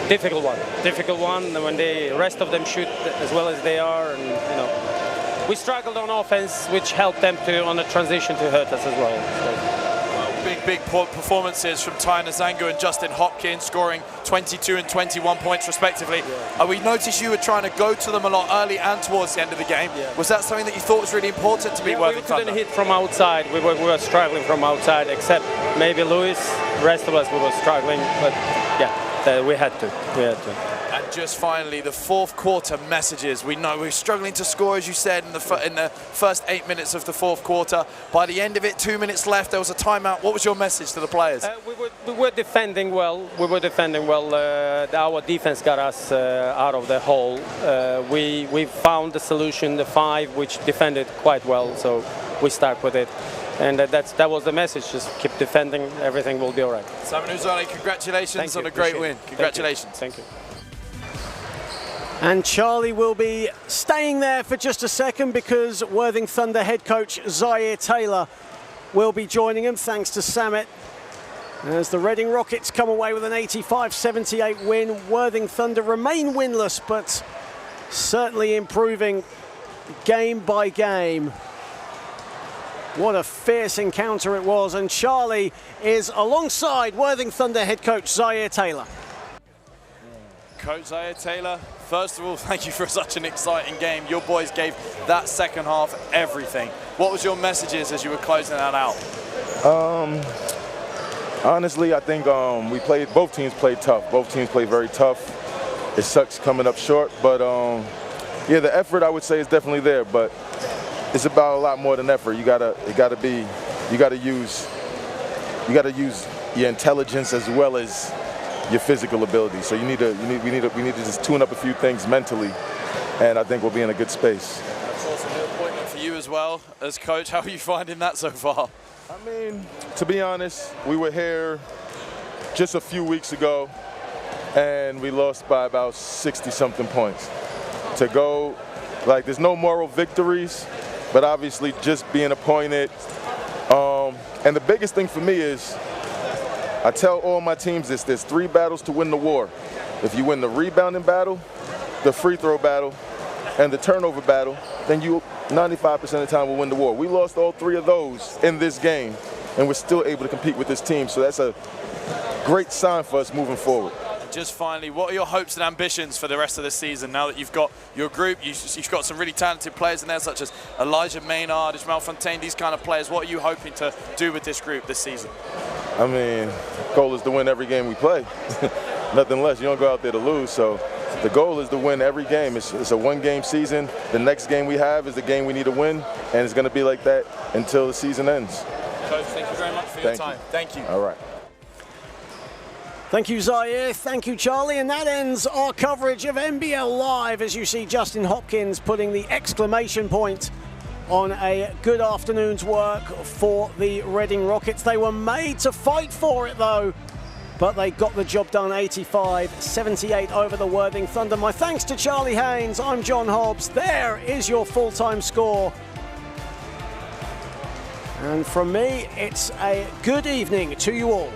Difficult one when the rest of them shoot as well as they are, and we struggled on offense, which helped them on the transition to hurt us as well. Big performances from Ty Nzangu and Justin Hopkins, scoring 22 and 21 points respectively. Yeah. We noticed you were trying to go to them a lot early and towards the end of the game. Yeah. Was that something that you thought was really important to beat Worthing Thunder? We couldn't hit from outside. We were struggling from outside, except maybe Lewis. The rest of us, we were struggling, but yeah, we had to. And just finally, the fourth quarter messages. We know we're struggling to score, as you said, in the first 8 minutes of the fourth quarter. By the end of it, 2 minutes left, there was a timeout. What was your message to the players? We were defending well. Our defense got us out of the hole. We found the solution, the 5, which defended quite well, so we stuck with it. And that was the message. Just keep defending. Everything will be all right. Samanurizade, congratulations on a great win. Congratulations. Thank you. And Charlie will be staying there for just a second because Worthing Thunder head coach Zaire Taylor will be joining him, thanks to Samit. As the Reading Rockets come away with an 85-78 win, Worthing Thunder remain winless, but certainly improving game by game. What a fierce encounter it was, and Charlie is alongside Worthing Thunder head coach Zaire Taylor. Coach Zaire Taylor, first of all, thank you for such an exciting game. Your boys gave that second half everything. What was your messages as you were closing that out? Honestly, I think both teams played tough. Both teams played very tough. It sucks coming up short, but yeah, the effort I would say is definitely there, but it's about a lot more than effort. You gotta use your intelligence as well as your physical ability. So we need to just tune up a few things mentally, and I think we'll be in a good space. That's also an appointment for you as well as coach. How are you finding that so far? I mean, to be honest, we were here just a few weeks ago, and we lost by about 60-something points. To go, there's no moral victories, but obviously just being appointed. And the biggest thing for me is, I tell all my teams this, there's 3 battles to win the war. If you win the rebounding battle, the free throw battle, and the turnover battle, then you 95% of the time will win the war. We lost all 3 of those in this game, and we're still able to compete with this team. So that's a great sign for us moving forward. Just finally, what are your hopes and ambitions for the rest of the season now that you've got your group? You've got some really talented players in there, such as Elijah Maynard, Ismail Fontaine, these kind of players. What are you hoping to do with this group this season? I mean, goal is to win every game we play. Nothing less. You don't go out there to lose. So the goal is to win every game. It's a 1-game season. The next game we have is the game we need to win, and it's going to be like that until the season ends. Coach, thank you very much for your time. Thank you. All right. Thank you, Zaire. Thank you, Charlie. And that ends our coverage of NBL Live as you see Justin Hopkins putting the exclamation point on a good afternoon's work for the Reading Rockets. They were made to fight for it, though, but they got the job done 85-78 over the Worthing Thunder. My thanks to Charlie Haynes. I'm John Hobbs. There is your full-time score. And from me, it's a good evening to you all.